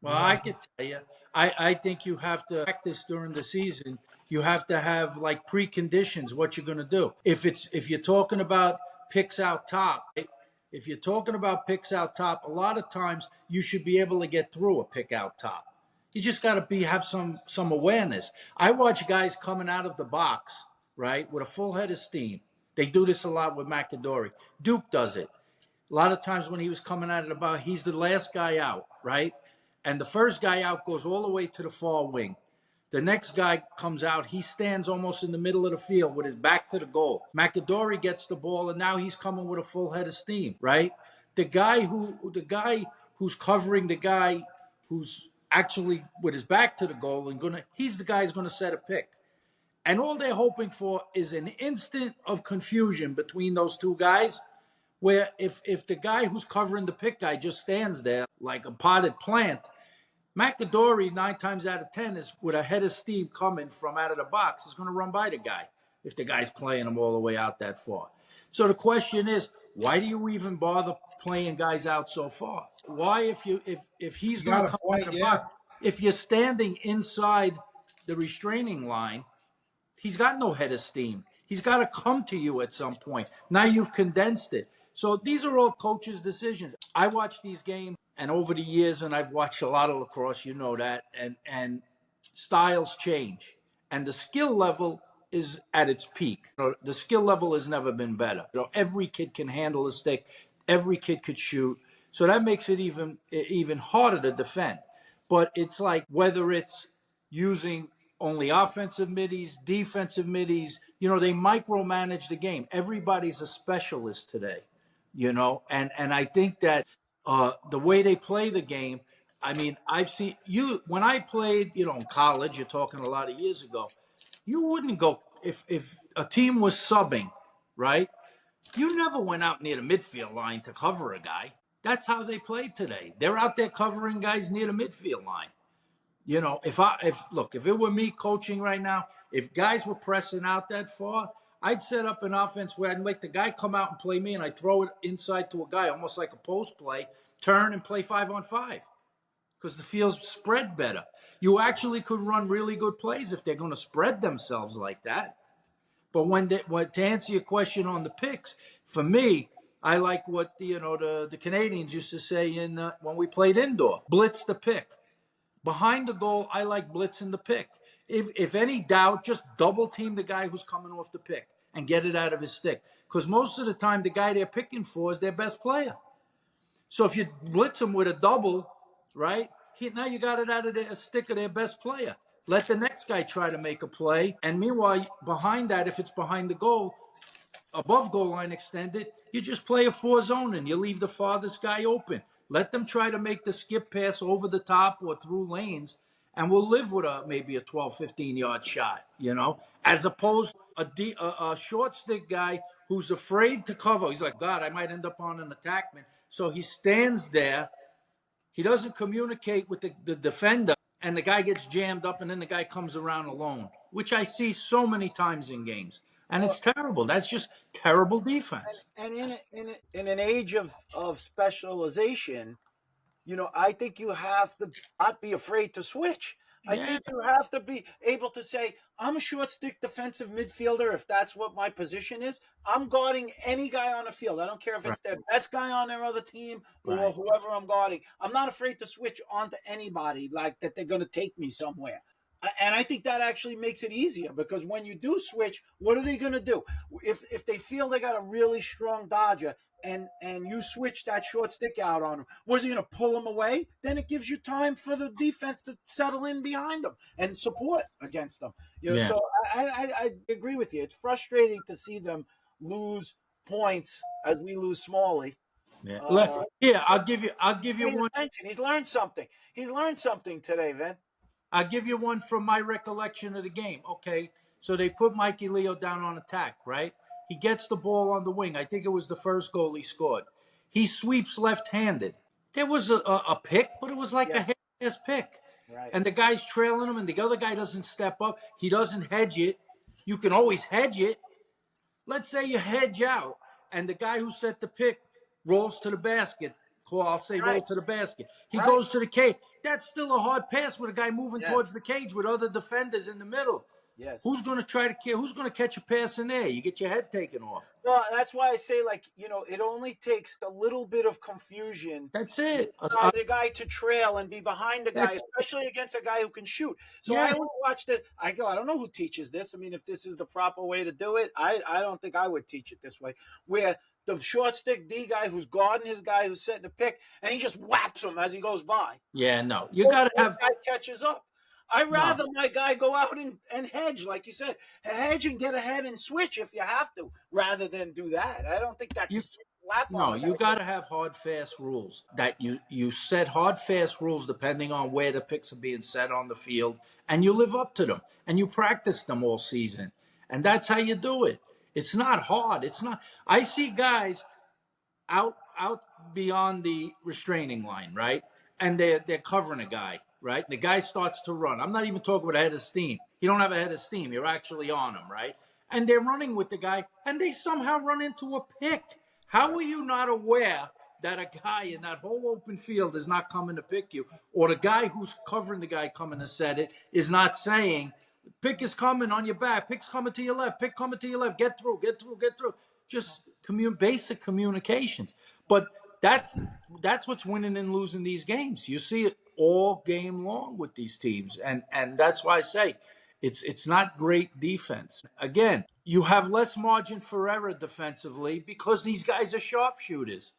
Well, I could tell you, I think you have to practice during the season. You have to have like preconditions what you're going to do. If you're talking about picks out top, right? If you're talking about picks out top, a lot of times you should be able to get through a pick out top. You just got to have some awareness. I watch guys coming out of the box, right, with a full head of steam. They do this a lot with McAdory. Duke does it. A lot of times when he was coming out of the box, he's the last guy out, right? And the first guy out goes all the way to the far wing. The next guy comes out. He stands almost in the middle of the field with his back to the goal. McAdory gets the ball, and now he's coming with a full head of steam, right? The guy who's covering the guy who's actually with his back to the goal and he's the guy who's going to set a pick. And all they're hoping for is an instant of confusion between those two guys, where if the guy who's covering the pick guy just stands there like a potted plant, McAdory 9 times out of 10 is with a head of steam coming from out of the box is going to run by the guy if the guy's playing him all the way out that far. So the question is, why do you even bother playing guys out so far? Why, if he's going to come out of the box, if you're standing inside the restraining line, he's got no head of steam. He's got to come to you at some point. Now you've condensed it. So these are all coaches' decisions. I watch these games, and over the years, and I've watched a lot of lacrosse, you know that, and styles change. And the skill level is at its peak. The skill level has never been better. Every kid can handle a stick. Every kid could shoot. So that makes it even harder to defend. But it's like whether it's using only offensive middies, defensive middies, they micromanage the game. Everybody's a specialist today, and I think that the way they play the game, I mean, I've seen when I played, in college, you're talking a lot of years ago, you wouldn't go, if a team was subbing, right? You never went out near the midfield line to cover a guy. That's how they play today. They're out there covering guys near the midfield line. If it were me coaching right now, if guys were pressing out that far, I'd set up an offense where I'd make the guy come out and play me, and I'd throw it inside to a guy, almost like a post play, turn and play 5-on-5, because the field's spread better. You actually could run really good plays if they're going to spread themselves like that. But to answer your question on the picks, for me, I like what the Canadians used to say when we played indoor: blitz the pick. Behind the goal, I like blitzing the pick. If any doubt, just double team the guy who's coming off the pick and get it out of his stick. Because most of the time, the guy they're picking for is their best player. So if you blitz them with a double, right, now you got it out of a stick of their best player. Let the next guy try to make a play. And meanwhile, behind that, if it's behind the goal, above goal line extended, you just play a 4-zone and you leave the farthest guy open. Let them try to make the skip pass over the top or through lanes, and we'll live with maybe a 12, 15-yard shot, as opposed to a short stick guy who's afraid to cover. He's like, God, I might end up on an attackman. So he stands there. He doesn't communicate with the defender, and the guy gets jammed up, and then the guy comes around alone, which I see so many times in games. And it's terrible. That's just terrible defense. And in an age of specialization, I think you have to not be afraid to switch. I Yeah, think you have to be able to say, I'm a short stick defensive midfielder. If that's what my position is, I'm guarding any guy on the field. I don't care if right, it's their best guy on their other team or right. whoever I'm guarding. I'm not afraid to switch onto anybody like that they're going to take me somewhere. And I think that actually makes it easier because when you do switch, what are they going to do? If they feel they got a really strong dodger and you switch that short stick out on him, was he going to pull him away? Then it gives you time for the defense to settle in behind them and support against them. Yeah, So I agree with you. It's frustrating to see them lose points as we lose Smalley. yeah. Uh, Here, I'll give you Paying one. attention. He's learned something. He's learned something today, Vin. I'll give you one from my recollection of the game. Okay, so they put Mikey Leo down on attack, right? He gets the ball on the wing. I think it was the first goal he scored. He sweeps left-handed. There was a pick, but it was like a Yeah, half-ass pick. right. And the guy's trailing him, and the other guy doesn't step up. He doesn't hedge it. You can always hedge it. Let's say you hedge out, and the guy who set the pick rolls to the basket. I'll say roll Right, to the basket. He right. goes to the cage. That's still a hard pass with a guy moving towards Yes, the cage with other defenders in the middle. yes. Who's going to Who's going to catch a pass in there? You get your head taken off. Well, that's why I say, like, it only takes a little bit of confusion That's it. the guy to trail and be behind the guy, especially against a guy who can shoot. So I Yeah, would watch the. I go. I don't know who teaches this. I mean, if this is the proper way to do it, I don't think I would teach it this way. Where the short stick D guy who's guarding his guy who's setting the pick, and he just whaps him as he goes by. yeah. No, you got to The have guy catches up. I'd no. rather my guy go out and hedge, like you said, hedge and get ahead and switch if you have to, rather than do that. I don't think You that's slap on No, the you guy. got to have hard, fast rules. That you set hard, fast rules depending on where the picks are being set on the field, and you live up to them, and you practice them all season, and that's how you do it. It's not hard. It's not. I see guys out beyond the restraining line, right? And they're covering a guy, right? The guy starts to run. I'm not even talking about a head of steam. You don't have a head of steam. You're actually on him, right? And they're running with the guy, and they somehow run into a pick. How are you not aware that a guy in that whole open field is not coming to pick you, or the guy who's covering the guy coming to set it is not saying, pick is coming on your back, pick's coming to your left, pick coming to your left, get through, get through, get through. Just basic communications. But that's what's winning and losing these games. You see it all game long with these teams, and that's why I say it's not great defense. Again, you have less margin for error defensively because these guys are sharpshooters.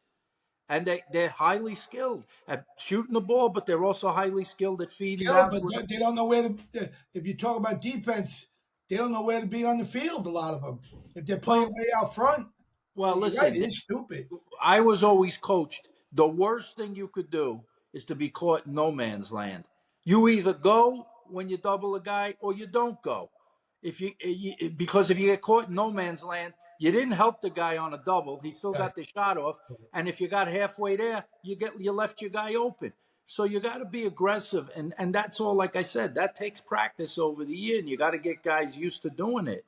And they're highly skilled at shooting the ball, but they're also highly skilled at feeding Skill, out. but they don't know where to. If you talk about defense, they don't know where to be on the field. A lot of them, if they're playing way out front. Well, You're listen, right, it is stupid. I was always coached. The worst thing you could do is to be caught in no man's land. You either go when you double a guy or you don't go. Because if you get caught in no man's land, you didn't help the guy on a double. He still Right. got the shot off, and if you got halfway there, you left your guy open. So you got to be aggressive, and that's all. Like I said, that takes practice over the year, and you got to get guys used to doing it,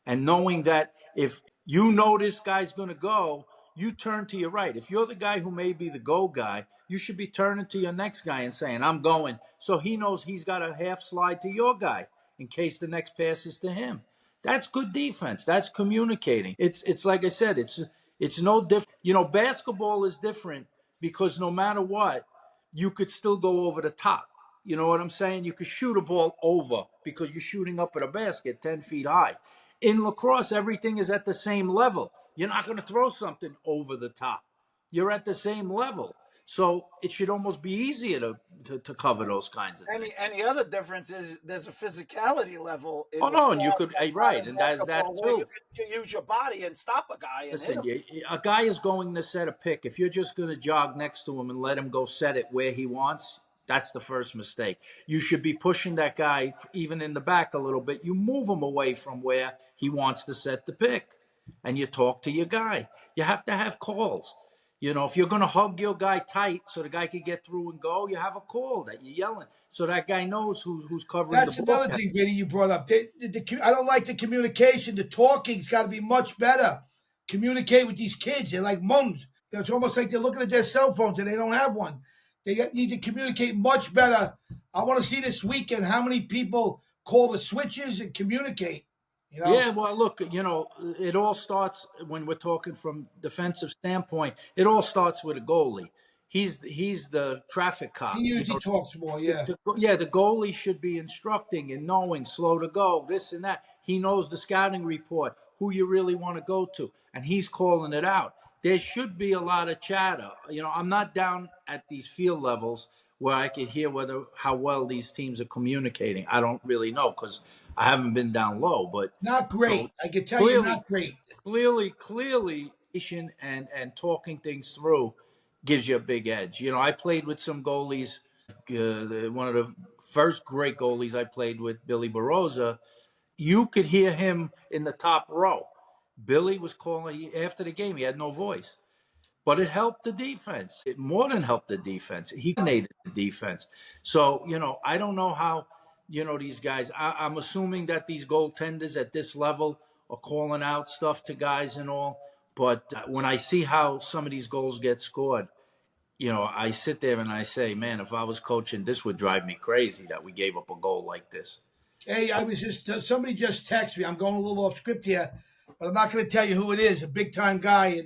and knowing that if you know this guy's going to go, you turn to your right. If you're the guy who may be the go guy, you should be turning to your next guy and saying, I'm going. So he knows he's got a half slide to your guy in case the next pass is to him. That's good defense. That's communicating. It's like I said, it's no different. Basketball is different because no matter what, you could still go over the top. You know what I'm saying? You could shoot a ball over because you're shooting up at a basket 10 feet high. In lacrosse, everything is at the same level. You're not going to throw something over the top. You're at the same level. So it should almost be easier to cover those kinds of things. And the other difference is there's a physicality level in Oh, the no, and you could, right, and there's that where you too. can use your body and stop a guy and hit Listen, him. a guy is going to set a pick. If you're just going to jog next to him and let him go set it where he wants, that's the first mistake. You should be pushing that guy even in the back a little bit. You move him away from where he wants to set the pick, and you talk to your guy. You have to have calls. If you're going to hug your guy tight so the guy can get through and go, you have a call that you're yelling so that guy knows who's covering That's the ball. another thing, Vinny, you brought up. I don't like the communication. The talking's got to be much better. Communicate with these kids. They're like mums. It's almost like they're looking at their cell phones and they don't have one. They need to communicate much better I want to see this weekend how many people call the switches and communicate. You know? Yeah, well, look, it all starts when we're talking from defensive standpoint. It all starts with a goalie. He's the traffic He cop. usually talks more, yeah. The goalie should be instructing and knowing slow to go, this and that. He knows the scouting report, who you really want to go to, and he's calling it out. There should be a lot of chatter. I'm not down at these field levels where I could hear how well these teams are communicating. I don't really know because I haven't been down low, but Not great. I can tell you, clearly, not great. clearly, and talking things through gives you a big edge. I played with some goalies. One of the first great goalies I played with, Billy Barossa, you could hear him in the top row. Billy was calling after the game. He had no voice, but it helped the defense. It more than helped the defense. He coordinated the defense. So, I don't know how, these guys, I'm assuming that these goaltenders at this level are calling out stuff to guys and all. But when I see how some of these goals get scored, I sit there and I say, man, if I was coaching, this would drive me crazy that we gave up a goal like this. Hey, I was somebody just texted me. I'm going a little off script here, but I'm not going to tell you who it is. A big time guy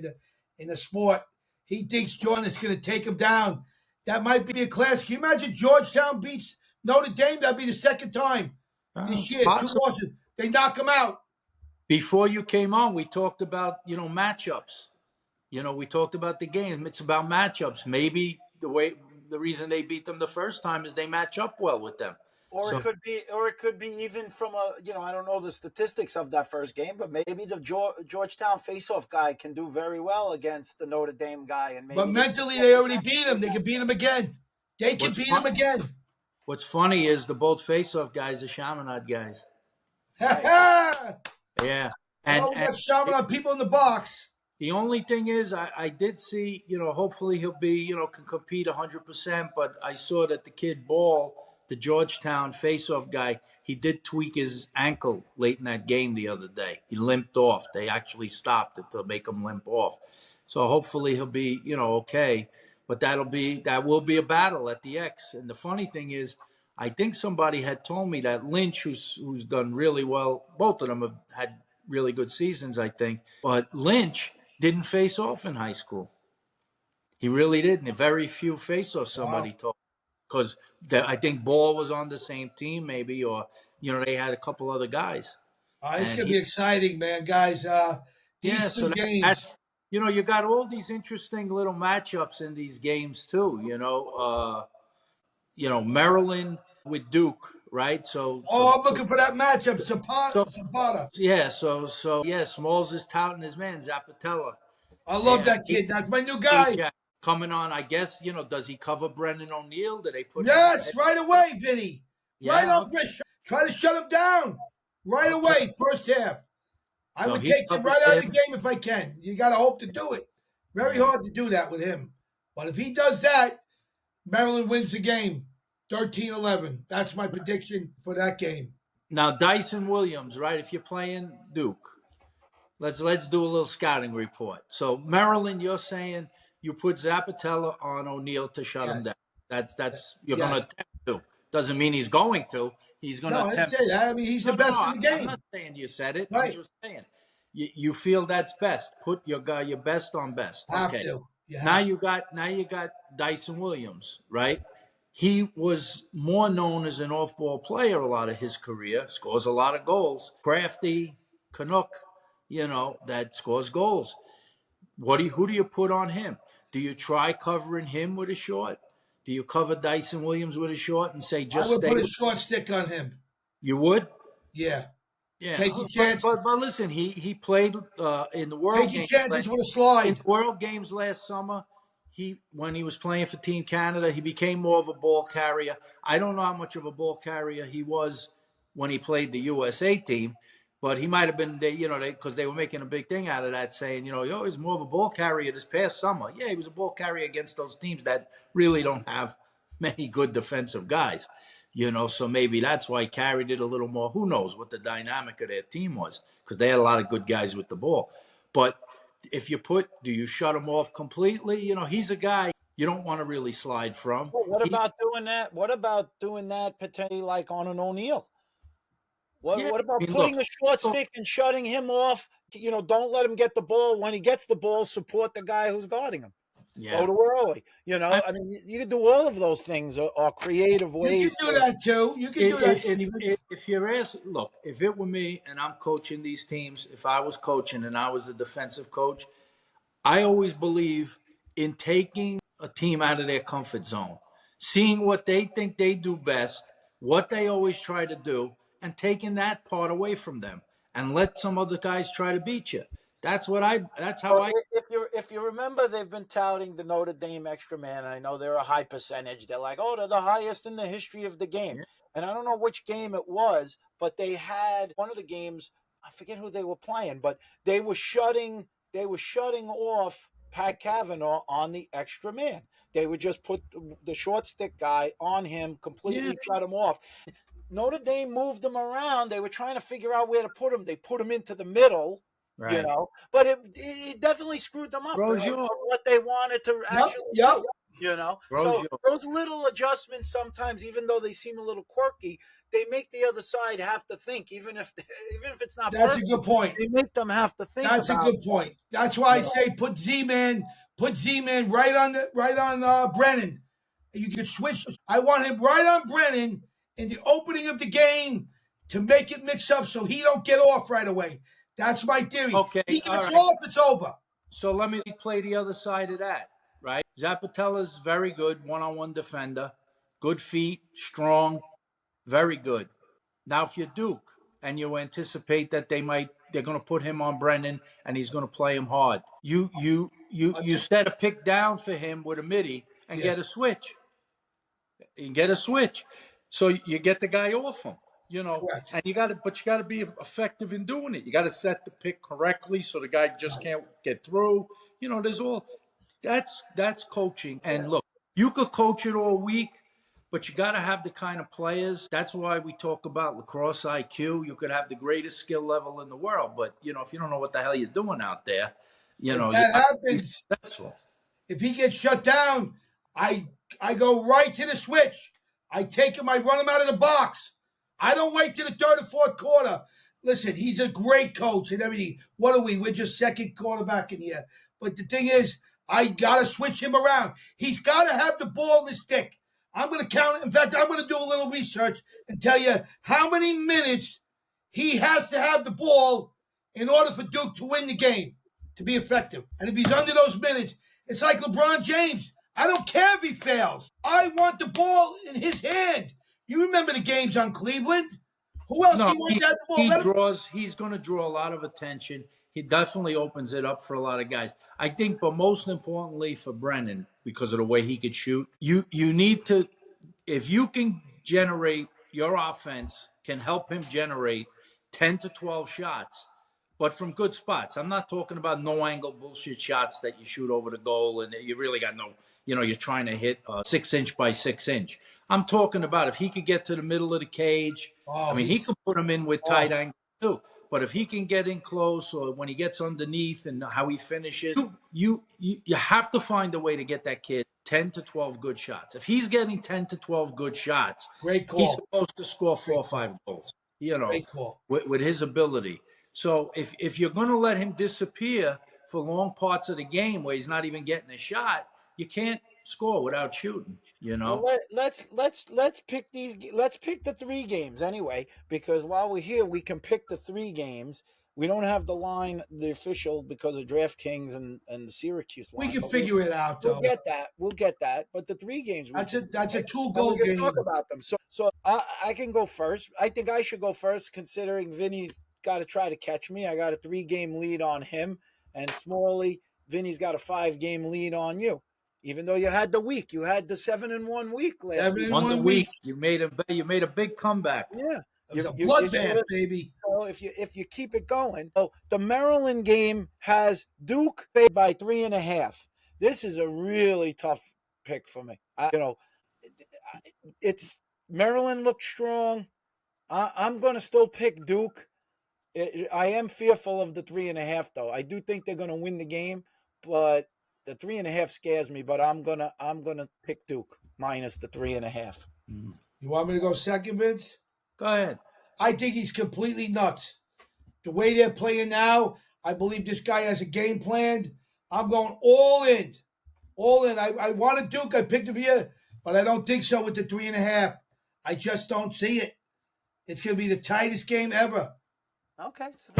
in the sport. He thinks Jordan is going to take him down. That might be a classic. Can you imagine Georgetown beats Notre Dame? That'd be the second time this year. 2 losses. They knock him out. Before you came on, we talked about matchups. We talked about the game. It's about matchups. Maybe the reason they beat them the first time is they match up well with them. Or it could be even from I don't know the statistics of that first game, but maybe the Georgetown faceoff guy can do very well against the Notre Dame guy, and maybe. But mentally, they already beat him. They can beat him again. They can beat him again. What's funny is the both faceoff guys are Chaminade guys. Yeah, and we got Chaminade people in the box. The only thing is, I did see, hopefully he'll be, can compete 100%. But I saw that the kid Ball, the Georgetown faceoff guy, he did tweak his ankle late in that game the other day. He limped off. They actually stopped it to make him limp off. So hopefully he'll be, okay. But that will be a battle at the X. And the funny thing is, I think somebody had told me that Lynch, who's done really well, both of them have had really good seasons, I think. But Lynch didn't face off in high school. He really didn't. Very few face-offs, somebody told. Because I think Ball was on the same team maybe, or, they had a couple other guys. It's going to be exciting, man, guys. These two games. That's, you got all these interesting little matchups in these games too, Maryland with Duke, right? I'm looking for that matchup, Zapata. Yeah, Smalls is touting his man, Zappatella. I love that kid. That's my new guy. Coming on, I guess, does he cover Brendan O'Neill? Did they put Yes, right away, Vinny. Yeah, right on, Rich. Try to shut him down. Right away, first half. I would take him right out of the game if I can. You got to hope to do it. Very hard to do that with him. But if he does that, Maryland wins the game. 13-11. That's my prediction for that game. Now, Dyson Williams, right? If you're playing Duke, let's do a little scouting report. So, Maryland, you're saying you put Zappatella on O'Neill to shut him down. That's you're going to attempt to. Doesn't mean he's going to. He's going to attempt. I didn't say that. I mean, he's the best in the game. I'm not saying you said it. Right. I'm just saying you feel that's best. Put your best on best. Have okay. to. Now you got Dyson Williams, right? He was more known as an off-ball player a lot of his career. Scores a lot of goals. Crafty Canuck, that scores goals. Who do you put on him? Do you try covering him with a short? Do you cover Dyson Williams with a short and say just I would stay put a short stick on him. You would? Yeah. Yeah. Take your chances. But listen, he played in the World Games. Take your chances with a slide. In World Games last summer, when he was playing for Team Canada, he became more of a ball carrier. I don't know how much of a ball carrier he was when he played the USA team, but he might have been, because they were making a big thing out of that, saying, he was more of a ball carrier this past summer. Yeah, he was a ball carrier against those teams that really don't have many good defensive guys. So maybe that's why he carried it a little more. Who knows what the dynamic of their team was, because they had a lot of good guys with the ball. But if do you shut him off completely? He's a guy, you don't want to really slide from. Well, what about doing that? What about doing that potentially like on an O'Neal? Yeah, What I about mean, look, putting a short stick and shutting him off? Don't let him get the ball. When he gets the ball, support the guy who's guarding him. Go yeah. to early. I, I mean, you can do all of those things or creative You can ways do to. that too. You can do that, Steven. if you're asking, look, if it were me and I'm coaching these teams, if I was coaching and I was a defensive coach, I always believe in taking a team out of their comfort zone, seeing what they think they do best, what they always try to do, and taking that part away from them and let some other guys try to beat you. That's how Well, I if you remember, they've been touting the Notre Dame extra man. And I know they're a high percentage. They're like, oh, they're the highest in the history of the game. yeah. And I don't know which game it was, but they had one of the games. I forget who they were playing, but they were shutting off Pat Kavanaugh on the extra man. They would just put the short stick guy on him, Yeah. completely shut him off. Notre Dame moved them around. They were trying to figure out where to put him. They put him into the middle, Right. but it definitely screwed them up Throws of you off. what they wanted to Yep, actually yep. do. Throws So you off. those little adjustments sometimes, even though they seem a little quirky, they make the other side have to think, even if it's not That's a perfect, good point. they make them have to think That's a about. good point. That's why I say put Z-Man right on Brennan. You can switch. I want him right on Brennan in the opening of the game to make it mix up so he don't get off right away. That's my theory. Okay, He all gets right. off, it's over. So let me play the other side of that, right? Zappatella's very good one-on-one defender, good feet, strong, very good. Now, if you're Duke and you anticipate that they're going to put him on Brennan and he's going to play him hard, you set a pick down for him with a midi and Yeah, get a switch. You get a switch, so you get the guy off him. correct. And but you got to be effective in doing it. You got to set the pick correctly so the guy just can't get through. There's all that's coaching. And look, you could coach it all week, but you got to have the kind of players. That's why we talk about lacrosse IQ. You could have the greatest skill level in the world, but if you don't know what the hell you're doing out there, If you're that not gonna be happens, successful. if he gets shut down, I go right to the switch. I take him, I run him out of the box. I don't wait to the third or fourth quarter. Listen, he's a great coach and everything. What are we? We're just second quarterback in here. But the thing is, I gotta switch him around. He's gotta have the ball in the stick. I'm gonna count it. In fact, I'm gonna do a little research and tell you how many minutes he has to have the ball in order for Duke to win the game, to be effective. And if he's under those minutes, it's like LeBron James. I don't care if he fails. I want the ball in his hand. You remember the games on Cleveland? Who else do No, you want to have the ball? he's going to draw a lot of attention. He definitely opens it up for a lot of guys. I think, but most importantly for Brennan, because of the way he could shoot, you need to, if you can generate, your offense can help him generate 10 to 12 shots, but from good spots. I'm not talking about no angle bullshit shots that you shoot over the goal and you really got no, you're trying to hit 6 inch by 6 inch. I'm talking about if he could get to the middle of the cage. I Oh, mean, he he's can put him in with tight angle too. But if he can get in close, or when he gets underneath and how he finishes, you have to find a way to get that kid 10 to 12 good shots. If he's getting 10 to 12 good shots, great he's call. supposed to score 4 or Great call. 5 goals, Great call. with his ability. So if you're going to let him disappear for long parts of the game where he's not even getting a shot, you can't score without shooting. Well, let's pick these. Let's pick the 3 games anyway, because while we're here, we can pick the 3 games. We don't have the official, because of DraftKings and the Syracuse line. We can but figure it out, though. We'll get that. We'll get that. But the 3 games, That's a and 2-goal we can game. talk about them. So I can go first. I think I should go first, considering Vinny's got to try to catch me. I got a 3-game lead on him, and Smalley, Vinny's got a 5-game lead on you. Even though you had the 7-1 week last 7 week. and Won the 1 week. week. You made a big comeback. Yeah. It was a You bloodbath, baby. So if you keep it going, the Maryland game has Duke favored by 3.5. This is a really tough pick for me. It's Maryland looks strong. I'm going to still pick Duke. I am fearful of the 3.5, though. I do think they're going to win the game, but The 3.5 scares me, but I'm gonna pick Duke minus the 3.5. You want me to go second, Vince? Go ahead. I think he's completely nuts. The way they're playing now, I believe this guy has a game plan. I'm going all in. All in. I wanted Duke. I picked him here, but I don't think so with the 3.5. I just don't see it. It's going to be the tightest game ever. Okay, so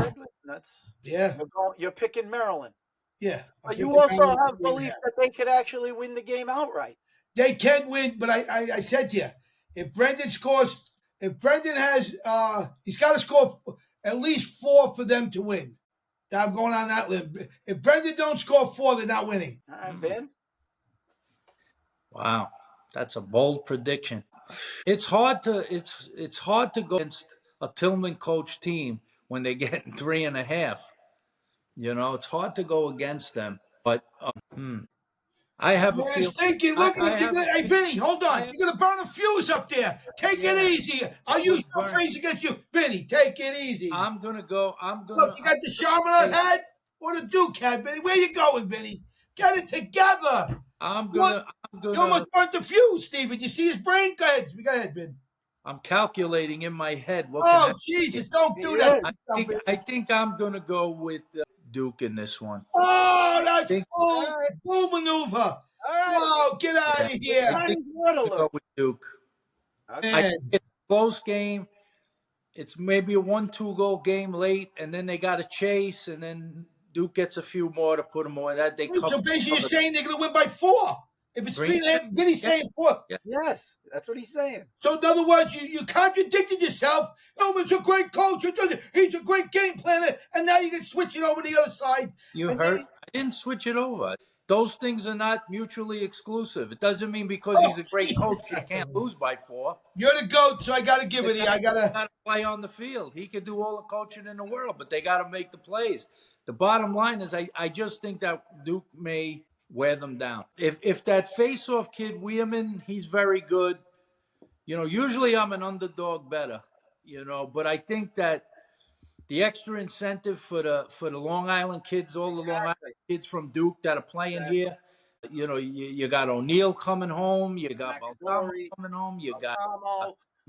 that's Yeah. you're picking Maryland. Yeah. But you also have belief that they could actually win the game outright. They can win, but I said to you, if Brendan has, he's got to score at least 4 for them to win. I'm going on that limb. If Brendan don't score 4, they're not winning. All right, Ben. Wow, that's a bold prediction. It's hard to go against a Tillman coach team when they get 3.5. It's hard to go against them. But I have a feeling. Stinking. Look at him. Hey, Vinny, hold on. You're going to burn a fuse up there. Take it easy. I'll use your phrase against you. Vinny, take it easy. I'm going to go. Look, you got the Charmin head or the Duke head, Vinny. Where you going, Vinny? Get it together. You almost burnt the fuse, Steven. You see his brain? Go ahead, Ben. I'm calculating in my head. Jesus, don't do that. I think I'm going to go with Duke in this one. Oh, that's full maneuver. All right. Wow, get out of here. I think I'm go with Duke. Okay. It's a close game. It's maybe a 1-2 goal game late, and then they got to chase, and then Duke gets a few more to put them away. So basically, you're saying they're going to win by 4. If it's 3.5, Vinny's saying 4. Yeah. Yes, that's what he's saying. So in other words, you contradicted yourself. Elman's a great coach. He's a great game planner. And now you can switch it over to the other side. I didn't switch it over. Those things are not mutually exclusive. It doesn't mean because he's a great coach you can't lose by 4. You're the GOAT, so I got to give it to you. I got to play on the field. He could do all the coaching in the world, but they got to make the plays. The bottom line is I just think that Duke may wear them down. If that face-off kid, Weirman, he's very good. Usually I'm an underdog better, but I think that the extra incentive for the Long Island kids, all the Long Island kids from Duke that are playing here, you got O'Neal coming home, you got Balsamo coming home, you got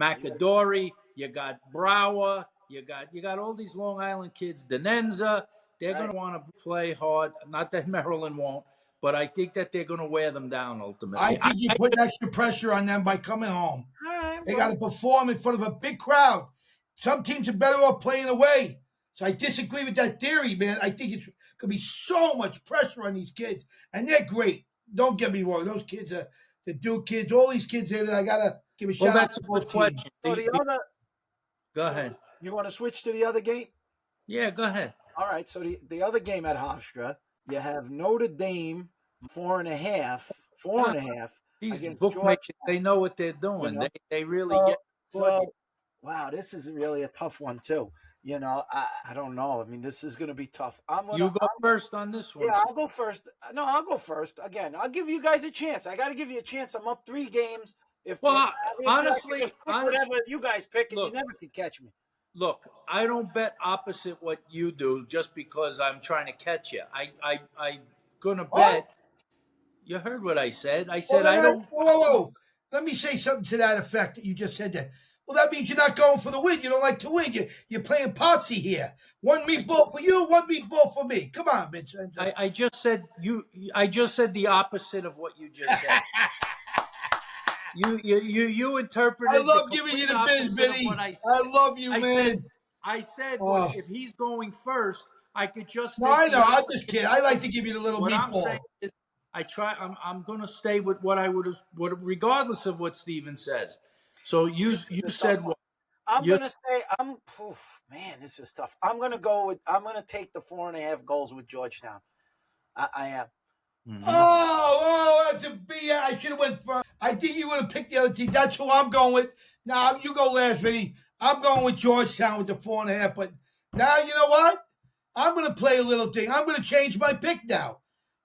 McAdory, you got Brower, you got all these Long Island kids, Denenza. They're going to want to play hard. Not that Maryland won't, but I think that they're going to wear them down ultimately. I think you put extra pressure on them by coming home. Right, they got to perform in front of a big crowd. Some teams are better off playing away. So I disagree with that theory, man. I think it's going to be so much pressure on these kids. And they're great. Don't get me wrong. Those kids are the Duke kids. All these kids there that I got to give a shout out to both teams. So go ahead. You want to switch to the other game? Yeah, go ahead. All right. So the other game at Hofstra, you have Notre Dame 4.5. 4.5. These bookmakers, they know what they're doing. They really get. So, wow, this is really a tough one too. I don't know. I mean, this is going to be tough. You go first on this one. Yeah, I'll go first. No, I'll go first. Again, I'll give you guys a chance. I got to give you a chance. I'm up 3 games. Honestly, whatever you guys pick, and you never can catch me. Look, I don't bet opposite what you do just because I'm trying to catch you. I gonna bet. You heard what I said. I said I don't. Whoa. Let me say something to that effect that you just said that. Well, that means you're not going for the win. You don't like to win. You're playing Potsy here. 1 meatball for you, 1 meatball for me. Come on, Vincent. I just said I just said the opposite of what you just said. You interpreted. I love giving you the biz, Vinny. I love you, man. I said if he's going first, I could just. No, I know. I'm just kidding. I like to give you the little meatball. I'm saying is, I'm going to stay with what I would have, regardless of what Steven says. So you said what? I'm going to say man, this is tough. I'm going to take the 4.5 goals with Georgetown. I am. Mm-hmm. Oh, that's a B. I should have went first. I think you would have picked the other team. That's who I'm going with. Now you go last, Vinny. I'm going with Georgetown with the 4.5. But now you know what? I'm going to play a little thing. I'm going to change my pick now.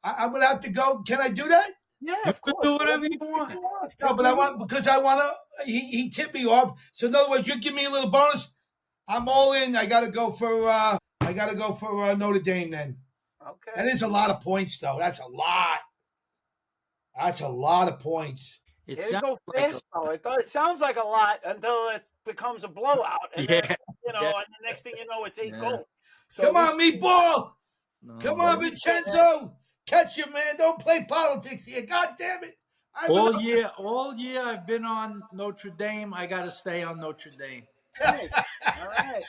I'm going to have to go. Can I do that? Yeah, of course. Do whatever you want. No, but I want to. He tipped me off. So in other words, you give me a little bonus. I'm all in. I got to go for. Notre Dame then. Okay. That is a lot of points, though. That's a lot. That's a lot of points. It It'd sounds go like fast, though. It sounds like a lot until it becomes a blowout, and then yeah, and the next thing you know, it's 8 yeah. goals. So Come on, this, meatball. Come No. on, Vincenzo. Catch him, man. Don't play politics here. God damn it. All year I've been on Notre Dame. I got to stay on Notre Dame. nice. All right.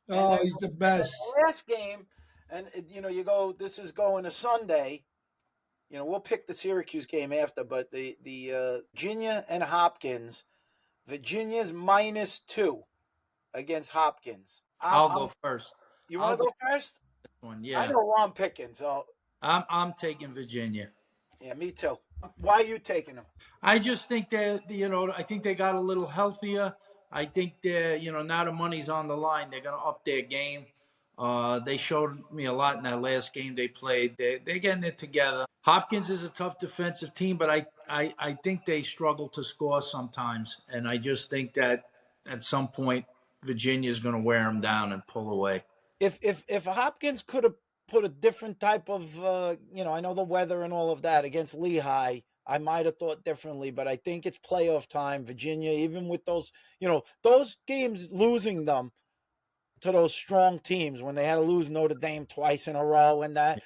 And Oh, then, he's the and then best. the last game, and you go. This is going to Sunday. We'll pick the Syracuse game after, but the Virginia and Hopkins. Virginia's -2 against Hopkins. I'll go first. You I'll want to go go first? this one. I Yeah, know who I'm picking, so I'm taking Virginia. yeah, me too. Why are you taking them? I just think that I think they got a little healthier. I think they're now the money's on the line. They're going to up their game. They showed me a lot in that last game they played. They're getting it together. Hopkins is a tough defensive team, but I think they struggle to score sometimes, and I just think that at some point Virginia's going to wear them down and pull away. If Hopkins could have put a different type of I know the weather and all of that against Lehigh, I might have thought differently, but I think it's playoff time. Virginia, even with those games, losing them to those strong teams when they had to lose Notre Dame twice in a row, and that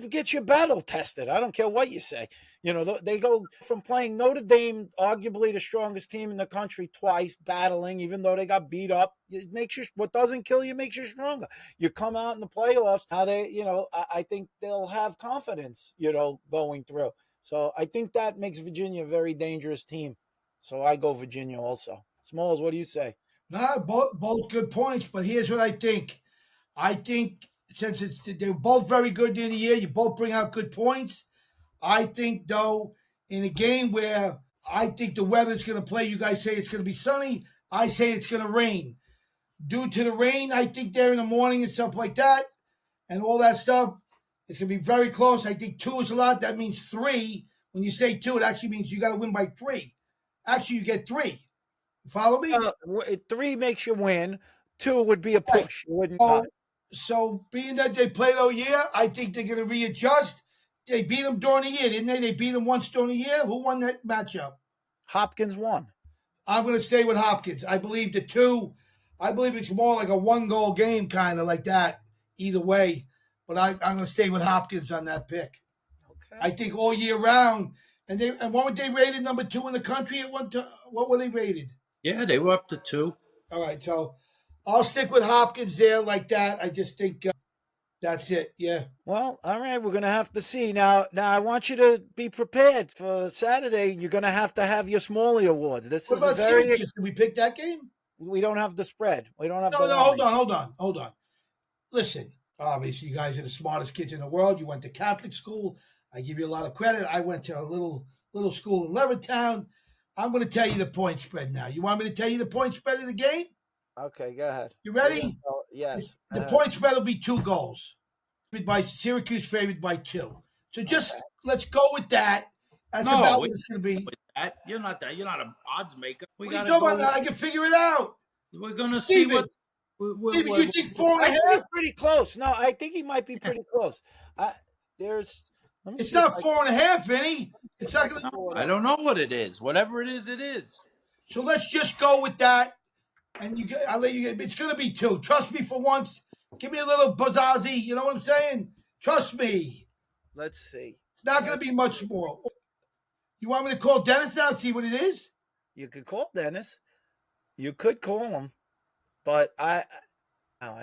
gets you battle tested. I don't care what you say. They go from playing Notre Dame, arguably the strongest team in the country, twice, battling, even though they got beat up. It makes you, what doesn't kill you makes you stronger. You come out in the playoffs, how I think they'll have confidence, going through. So I think that makes Virginia a very dangerous team. So I go Virginia also. Smalls, what do you say? No, both good points, but here's what I think. I think since they're both very good in the year, you both bring out good points. I think, though, in a game where I think the weather's going to play, you guys say it's going to be sunny. I say it's going to rain. Due to the rain, I think there in the morning and stuff like that and all that stuff, it's going to be very close. I think 2 is a lot. That means 3. When you say 2, it actually means you got to win by 3. Actually, you get 3. Follow me? 3 makes you win. 2 would be a push. You wouldn't tie. So being that they played all year, I think they're going to readjust. They beat them during the year, didn't they? They beat them once during the year. Who won that matchup? Hopkins won. I'm going to stay with Hopkins. I believe the 2. I believe it's more like a 1-goal game, kind of like that. Either way, but I'm going to stay with Hopkins on that pick. Okay. I think all year round, and what were they rated number 2 in the country at one time? What were they rated? Yeah, they were up to 2. All right, so I'll stick with Hopkins there like that. I just think that's it. Yeah. Well, all right. We're gonna have to see now. I want you to be prepared for Saturday. You're gonna have to have your Smalley Awards. This What is about Syracuse? Did we pick that game? We don't have the spread. We don't have. No, hold on. Listen, obviously, you guys are the smartest kids in the world. You went to Catholic school. I give you a lot of credit. I went to a little school in Levittown. I'm going to tell you the point spread now. You want me to tell you the point spread of the game? Okay, go ahead. You ready? Yes. The point spread will be 2 goals. By Syracuse favored by 2. So just let's go with that. That's about what it's going to be. You're not an odds maker. What are you talking about that? I can figure it out. We're going to see what. Steven, you think 4.5? I think pretty close. No, I think he might be pretty close. It's not 4.5, Vinny. It's not going to. I don't know what it is. Whatever it is, it is. So let's just go with that. And I'll let you. It's going to be 2. Trust me for once. Give me a little Bazazzi. You know what I'm saying? Trust me. Let's see. It's not going to be much more. You want me to call Dennis now? See what it is? You could call Dennis. You could call him, but I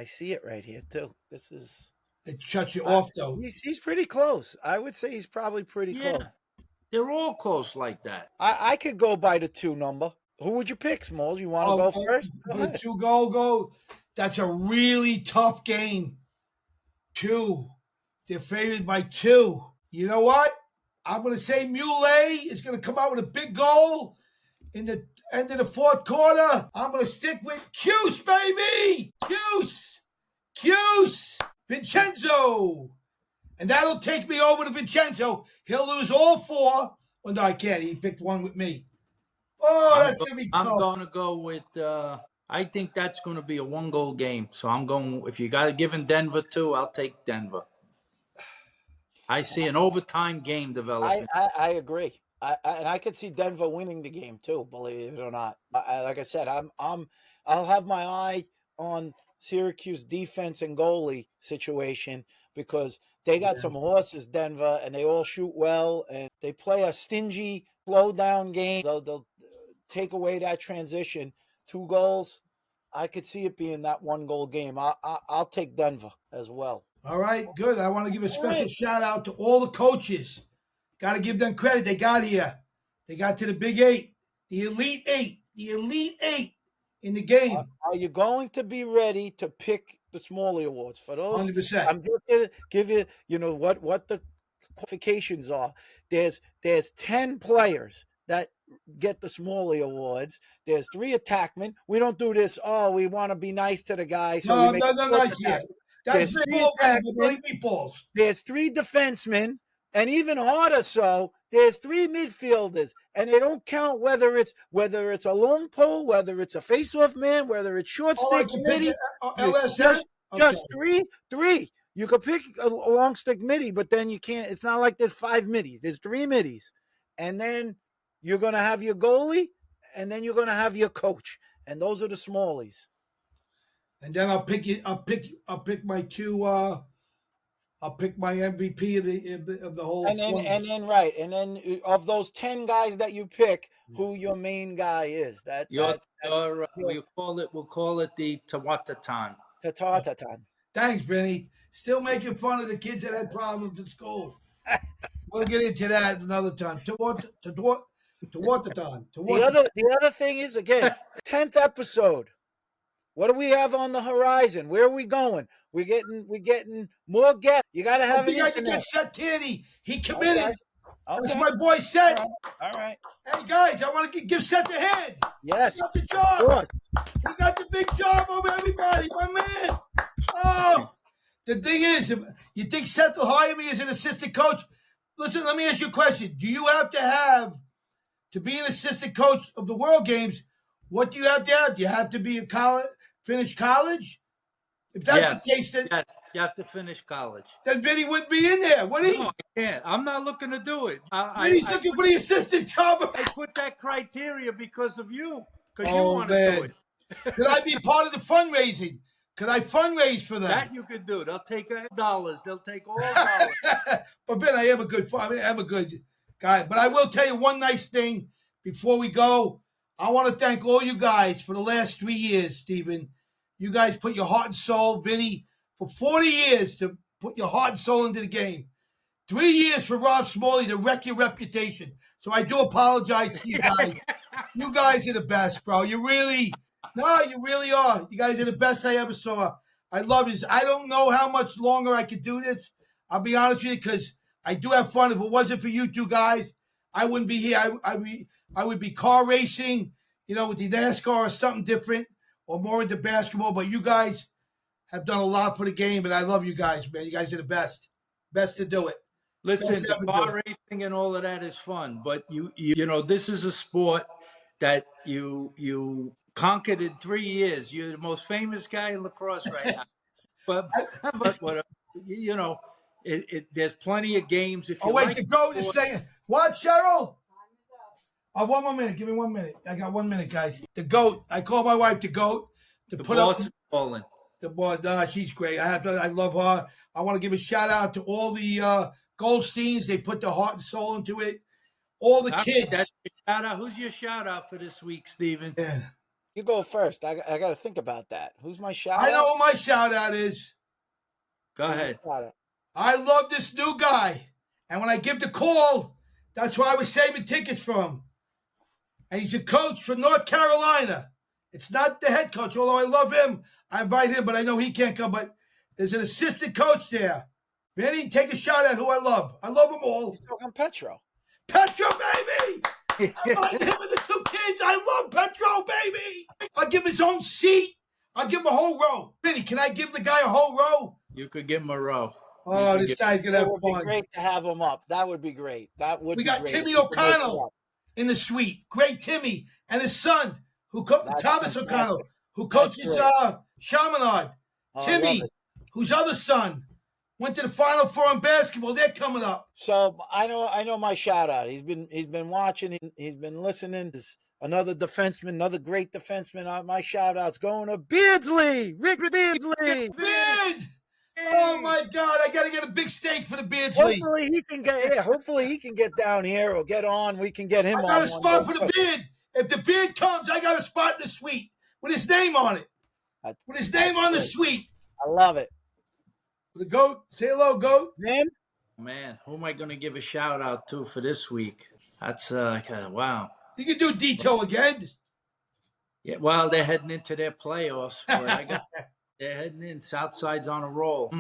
see it right here too. This is. It shuts you off though. He's pretty close. I would say he's probably pretty close. They're all close like that. I could go by the 2 number. Who would you pick, Smalls? You want to go first? Go 2 go. That's a really tough game. 2. They're favored by 2. You know what? I'm going to say Mule is going to come out with a big goal in the end of the 4th quarter. I'm going to stick with Cuse, baby. Cuse. Vincenzo. And that'll take me over to Vincenzo. He'll lose all 4. Well, no, I can't. He picked 1 with me. Oh, that's going to be tough. I'm going to go with I think that's going to be a 1-goal game. So I'm going. If you got to give in Denver 2, I'll take Denver. I see an overtime game developing. I agree. And I could see Denver winning the game too. Believe it or not. Like I said, I'll have my eye on Syracuse defense and goalie situation because they got some horses, Denver, and they all shoot well, and they play a stingy, slow down game. They'll take away that transition. 2 goals. I could see it being that 1-goal game. I'll take Denver as well. All right, good. I want to give a special shout out to all the coaches. Got to give them credit. They got here. They got to the Big 8, the Elite 8, in the game. Are you going to be ready to pick the Smalley Awards for those? 100%. I'm just going to give you, what the qualifications are. There's 10 players that get the Smalley Awards. There's 3 attackmen. We don't do this. Oh, we want to be nice to the guys. So No, we no, nice here. That's There's big 3 ball, attackmen. meatballs. There's 3 defensemen, and even harder so, there's 3 midfielders, and they don't count whether it's a long pole, whether it's a face-off man, whether it's short stick midi. LSS? Just three. You could pick a long stick midi, but then you can't. It's not like there's 5 middies. There's 3 middies, and then you're gonna have your goalie, and then you're gonna have your coach, and those are the Smallies. And then I'll pick my 2. I'll pick my MVP of the whole. And then of those 10 guys that you pick, who your main guy is. We'll call it the Tawatatan. Tatatan. Thanks, Benny. Still making fun of the kids that had problems at school. We'll get into that another time. Tawatatan. The other thing is, again, 10th episode. What do we have on the horizon? Where are we going? We're getting more guests. You got to have an I can get Seth Tierney. He committed. Okay. That's my boy Seth. All right. Hey guys, I want to give Seth a hand. Yes. He got the job. He got the big job over everybody, my man. Oh, the thing is, you think Seth will hire me as an assistant coach? Listen, let me ask you a question. Do you have to be an assistant coach of the World Games? What do you have to have? Do you have to be finish college? If that's the case, then you have to finish college. Then Vinny wouldn't be in there, would he? No, I can't. I'm not looking to do it. Vinny's looking for the assistant job. I put that criteria because of you. Because you want to do it. Could I be part of the fundraising? Could I fundraise for them? That you could do. They'll take dollars. They'll take all dollars. But Ben, I'm a good guy. But I will tell you one nice thing before we go. I want to thank all you guys for the last 3 years, Stephen. You guys put your heart and soul, Vinny, for 40 years to put your heart and soul into the game. 3 years for Rob Smalley to wreck your reputation. So I do apologize to you guys. You guys are the best, bro. You really are. You guys are the best I ever saw. I love this. I don't know how much longer I could do this. I'll be honest with you, because I do have fun. If it wasn't for you 2 guys, I wouldn't be here. I would be car racing, with the NASCAR or something different, or more into basketball. But you guys have done a lot for the game, and I love you guys, man. You guys are the best to do it. Listen, the car racing and all of that is fun, but you this is a sport that you conquered in 3 years. You're the most famous guy in lacrosse right now. but there's plenty of games. If you the GOAT is saying what, Cheryl? One more minute. Give me 1 minute. I got 1 minute, guys. The GOAT. I call my wife the GOAT. The boss is calling. The boss. She's great. I love her. I want to give a shout out to all the Goldsteins. They put their heart and soul into it. All the kids. That's your shout out. Who's your shout out for this week, Stephen? Yeah. You go first. I got to think about that. Who's my shout out? I know what my shout out is. Go ahead. I love this new guy. And when I give the call, that's where I was saving tickets from. And he's a coach from North Carolina. It's not the head coach, although I love him. I invite him, but I know he can't come. But there's an assistant coach there. Benny, take a shot at who I love. I love them all. He's talking Petro. Petro, baby! I like him and the 2 kids. I love Petro, baby! I'll give his own seat. I'll give him a whole row. Benny, can I give the guy a whole row? You could give him a row. Oh, this guy's going to have fun. It would be great to have him up. That would be great. We got Timmy O'Connell in the suite. Great Timmy. And his son, Thomas O'Connell. who That's coaches great. Chaminade. Oh, I love Timmy, it. whose other son went to the Final Four in basketball. They're coming up. So I know my shout out. He's been watching. He's been listening. Another defenseman, another great defenseman. My shout out's going to Beardsley, Rick Beardsley. Beard! Oh my God! I got to get a big steak for the Beardsley. Hopefully he can get. Yeah, hopefully he can get down here or get on. We can get him I on. got a spot for the Beard. If the Beard comes, I got a spot in the suite with his name on it. With his name on the suite. I love it. The goat. Say hello, goat. Man, who am I going to give a shout out to for this week? That's wow. You can do Dito again. Yeah, well, they're heading into their playoffs, but they're heading in. Southside's on a roll.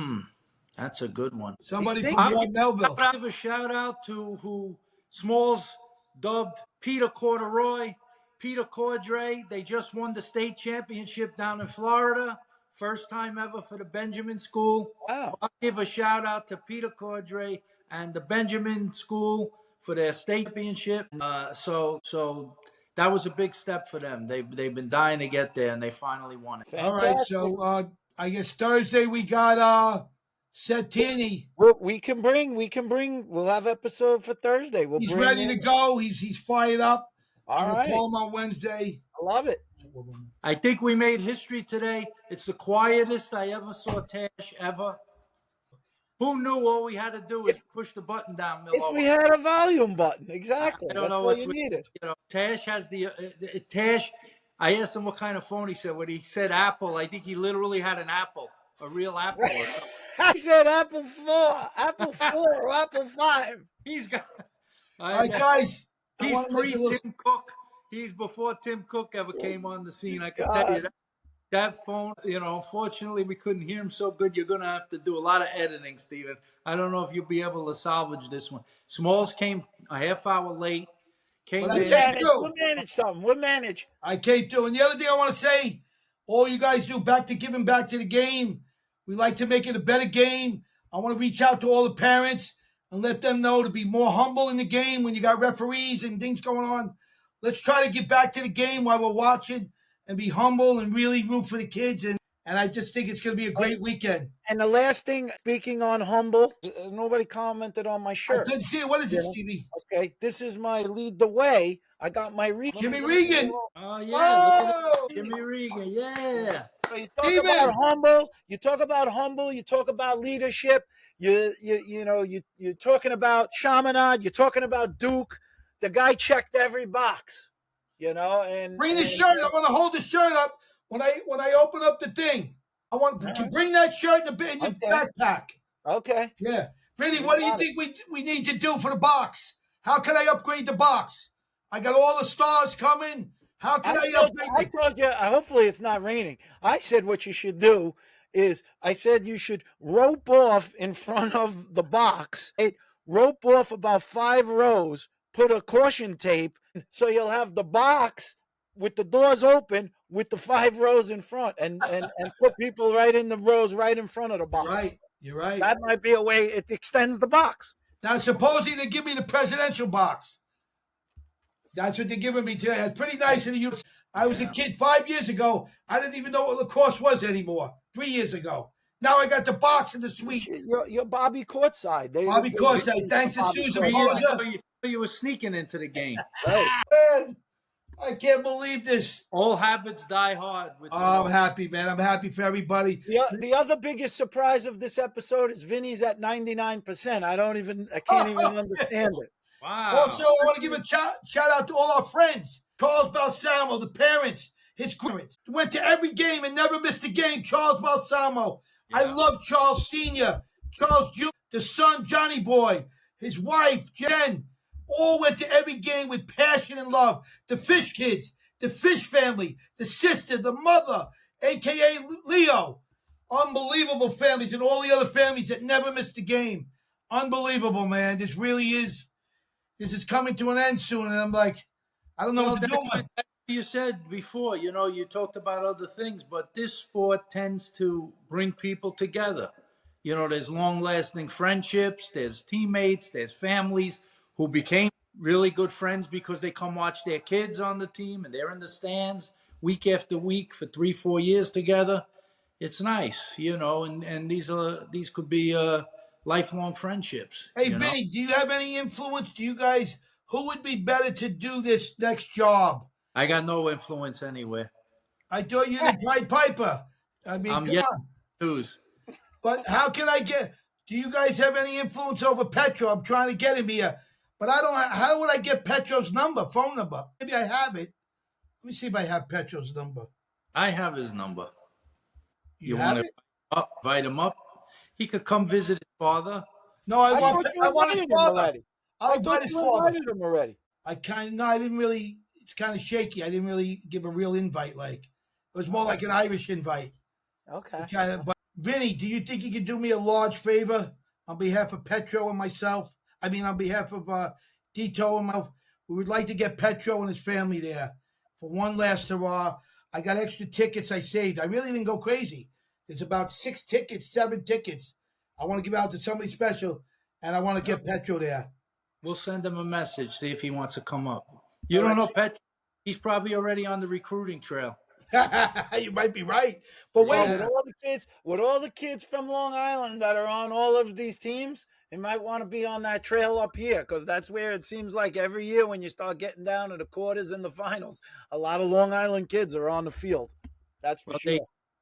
That's a good one. Somebody from York Melville. I'll give a shout out to who Smalls dubbed Peter Corduroy, Peter Cordray. They just won the state championship down in Florida. First time ever for the Benjamin School. Wow. I'll give a shout out to Peter Cordray and the Benjamin School for their state championship. So that was a big step for them. They've been dying to get there, and they finally won it. Fantastic. All right, so I guess Thursday we got Settini. We can bring. We'll have episode for Thursday. He's ready to go. He's fired up. All I'm right. gonna call him on Wednesday. I love it. I think we made history today. It's the quietest I ever saw Tash ever. Who knew all we had to do was push the button down? If we had a volume button, exactly. I don't know what what you needed. Tash has the Tash. I asked him what kind of phone he said. When he said Apple, I think he literally had an Apple, a real Apple. I said Apple 4, Apple 4, or Apple 5. He's got. All right, guys. He's pre-Tim Cook. He's before Tim Cook ever came on the scene. I can tell you that phone, unfortunately we couldn't hear him so good. You're going to have to do a lot of editing, Steven. I don't know if you'll be able to salvage this one. Smalls came a half hour late. We'll manage something. We'll manage. I came through. And the other thing I want to say, all you guys do, giving back to the game. We like to make it a better game. I want to reach out to all the parents and let them know to be more humble in the game when you got referees and things going on. Let's try to get back to the game while we're watching and be humble and really root for the kids. And I just think it's going to be a great weekend. And the last thing, speaking on humble, nobody commented on my shirt. I couldn't see it. What is it, Stevie? Okay, this is my lead the way. I got my Jimmy Regan. Oh, yeah. Jimmy Regan, yeah. So you talk about humble. You talk about humble. You talk about leadership. You're talking about Chaminade. You're talking about Duke. The guy checked every box, and bring the shirt. I want to hold the shirt up when I open up the thing. I want to bring that shirt in your backpack. Okay. Yeah. Brittany, what do you think we need to do for the box? How can I upgrade the box? I got all the stars coming. How can I upgrade I told you, hopefully it's not raining. I said what you should do is I said you should rope off in front of the box. Rope off about 5 rows. Put a caution tape so you'll have the box with the doors open with the 5 rows in front and put people right in the rows right in front of the box. You're right. That might be a way it extends the box. Now, supposing they give me the presidential box. That's what they're giving me today. It's pretty nice in the U.S. I was a kid 5 years ago. I didn't even know what lacrosse was anymore. 3 years ago. Now I got the box in the suite. You're Bobby Courtside. Bobby Courtside. Thanks to Susan Moser. You were sneaking into the game. Right. Man, I can't believe this. All habits die hard. I'm happy, man. I'm happy for everybody. The other biggest surprise of this episode is Vinny's at 99%. I can't even understand it. Wow. Also, I want to give a shout out to all our friends. Charles Balsamo, the parents, his parents. Went to every game and never missed a game. Charles Balsamo. Yeah. I love Charles Sr., Charles Jr., the son, Johnny Boy, his wife, Jen. All went to every game with passion and love. The Fish kids, the Fish family, the sister, the mother, a.k.a. Leo. Unbelievable families and all the other families that never missed a game. Unbelievable, man. This is coming to an end soon. And I'm like, I don't know what to do. You said before, you talked about other things, but this sport tends to bring people together. There's long-lasting friendships, there's teammates, there's families who became really good friends because they come watch their kids on the team and they're in the stands week after week for 3-4 years together. It's nice, and these could be lifelong friendships. Hey, Vinny, do you have any influence? Who would be better to do this next job? I got no influence anywhere. I thought you the Pied Piper. I mean, I'm come yet on. news. But how can I get? Do you guys have any influence over Petro? I'm trying to get him here, but I don't. How would I get Petro's phone number? Maybe I have it. Let me see if I have Petro's number. I have his number. You have want it? to invite him up? He could come visit his father. No, I want his father. Already. I'll I invite thought his you father. invited him already. I didn't really. It's kind of shaky. I didn't really give a real invite. Like it was more like an Irish invite. Okay. But Vinny, do you think you could do me a large favor on behalf of Petro and myself? I mean, on behalf of Dito and myself, we would like to get Petro and his family there for one last hurrah. I got extra tickets I saved. I really didn't go crazy. There's about 7 tickets. I want to give out to somebody special, and I want to get Petro there. We'll send him a message, see if he wants to come up. You don't know Petro? He's probably already on the recruiting trail. You might be right, but wait. With all the kids from Long Island that are on all of these teams, they might want to be on that trail up here because that's where it seems like every year when you start getting down to the quarters and the finals, a lot of Long Island kids are on the field. That's for sure.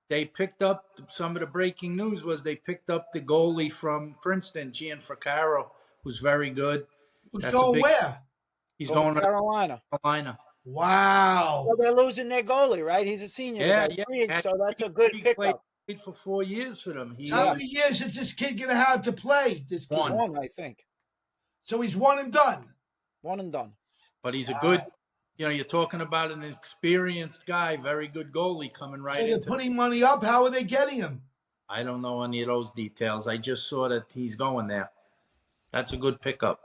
They picked up some of the breaking news was they picked up the goalie from Princeton, Gianfrancaro, who's very good. Who's going where? He's going to Carolina. Wow. So they're losing their goalie, right? He's a senior. Yeah. So that's a good pickup. Played for 4 years for them. How many years is this kid going to have to play? This kid? One, I think. So he's one and done. One and done. But he's a good, you're talking about an experienced guy, very good goalie coming right in. So they're putting money up. How are they getting him? I don't know any of those details. I just saw that he's going there. That's a good pickup.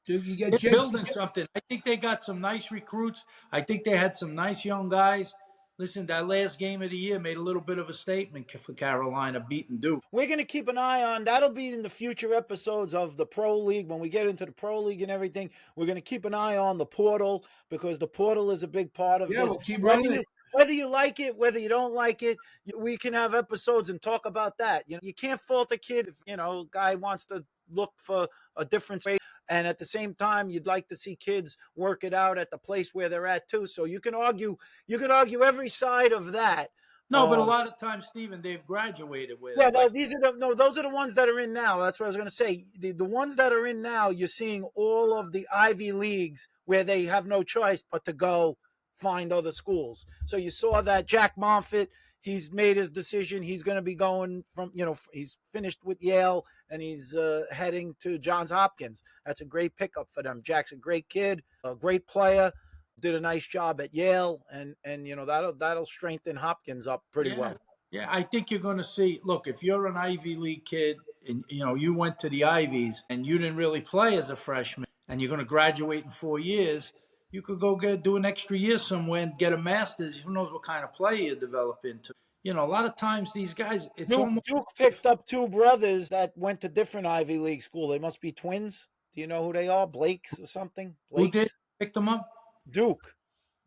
Dude, you get They're building something. I think they got some nice recruits. I think they had some nice young guys. Listen, that last game of the year made a little bit of a statement for Carolina beating Duke. We're going to keep an eye on, that'll be in the future episodes of the Pro League. When we get into the Pro League and everything, we're going to keep an eye on the portal because the portal is a big part of this. We'll keep running it. Whether you like it, whether you don't like it, we can have episodes and talk about that. You can't fault a kid if, a guy wants to look for a different way. And at the same time, you'd like to see kids work it out at the place where they're at too. So you can argue every side of that. No, but a lot of times, Stephen, they've graduated with. Yeah, those are the ones that are in now. That's what I was going to say. The ones that are in now, you're seeing all of the Ivy Leagues where they have no choice but to go find other schools. So you saw that Jack Monfort, he's made his decision. He's going to be going from, he's finished with Yale and he's heading to Johns Hopkins. That's a great pickup for them. Jack's a great kid, a great player, did a nice job at Yale, and that'll strengthen Hopkins up pretty well. Yeah, I think you're going to see. Look, if you're an Ivy League kid and you went to the Ivies and you didn't really play as a freshman, and you're going to graduate in 4 years, you could go do an extra year somewhere and get a master's. Who knows what kind of play you develop into? A lot of times these guys, Duke picked up two brothers that went to different Ivy League school. They must be twins. Do you know who they are? Blakes or something? Who did pick them up? Duke.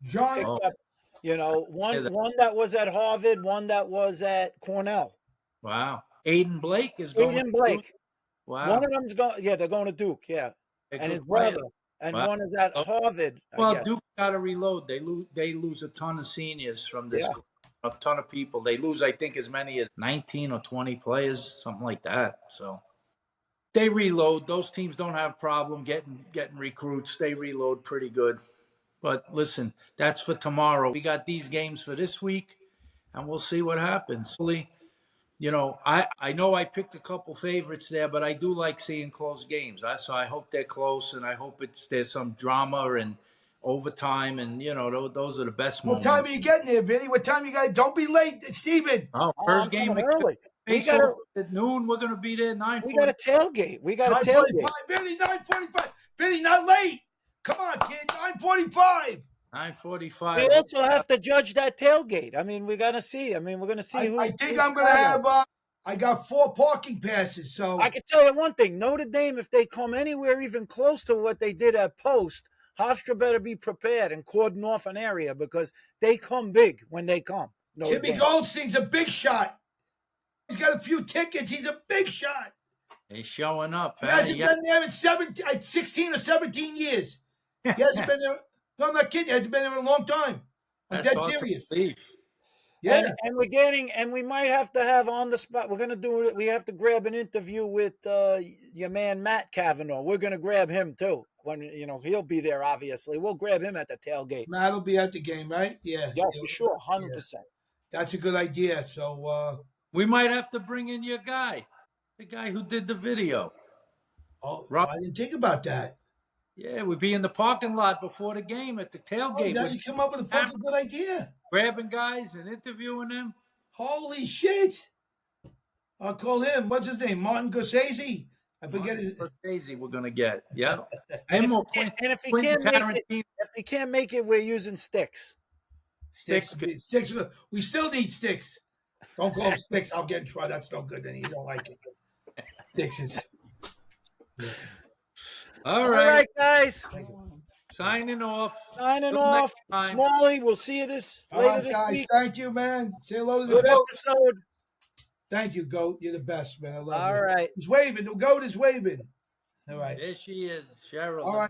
John. Up, one that was at Harvard, one that was at Cornell. Wow. Aiden Blake is going. Aiden Blake. Wow. One of them's going. Yeah, they're going to Duke. Yeah, and his brother. And one is at Harvard. Well, Duke got to reload. They lose a ton of seniors from this. A ton of people. They lose, I think, as many as 19 or 20 players, something like that. So they reload. Those teams don't have problem getting recruits. They reload pretty good. But listen, that's for tomorrow. We got these games for this week, and we'll see what happens. I know I picked a couple favorites there, but I do like seeing close games. So I hope they're close, and I hope there's some drama and overtime, and those are the best moments. What time are you getting there, Vinny? What time you guys? Don't be late, Stephen. First game early. At noon. We're gonna be there 9:40. We got a tailgate. 9:45. Vinny, 9:45. Vinny, not late. Come on, kid. 9:45. 9:45. We also have to judge that tailgate. I mean, we're gonna see. We're gonna see who. I think I'm gonna have. I got 4 parking passes, so I can tell you one thing: Notre Dame, if they come anywhere even close to what they did at Post, Hofstra better be prepared and cordon off an area because they come big when they come. Timmy Goldstein's a big shot. He's got a few tickets. He's a big shot. He's showing up. He hasn't been there in 16 or 17 years. He hasn't been there. No, I'm not kidding. He hasn't been there in a long time. I'm dead serious. Yeah, and we might have to have on the spot. We're gonna do it. We have to grab an interview with your man Matt Cavanaugh. We're gonna grab him too. When he'll be there. Obviously, we'll grab him at the tailgate. Matt'll be at the game, right? Yeah. Yeah, for sure, 100%. That's a good idea. So we might have to bring in your guy, the guy who did the video. Oh, I didn't think about that. Yeah, we'd be in the parking lot before the game at the tailgate. Oh, now you come up with a fucking good idea. Grabbing guys and interviewing them. Holy shit. I'll call him. What's his name? Martin Scorsese? I forget it. Scorsese we're going to get. Yeah. And if he can't make it, we're using sticks. Sticks. We still need sticks. Don't call them sticks. I'll get in trouble. That's no good. Then you don't like it. Sticks is... Yeah. All right, guys. Signing off. Smalley, we'll see you later this week. Thank you, man. Say hello to the Good goat. episode. Thank you, Goat. You're the best, man. I love you. All right. He's waving. The Goat is waving. All right. There she is, Cheryl. All right.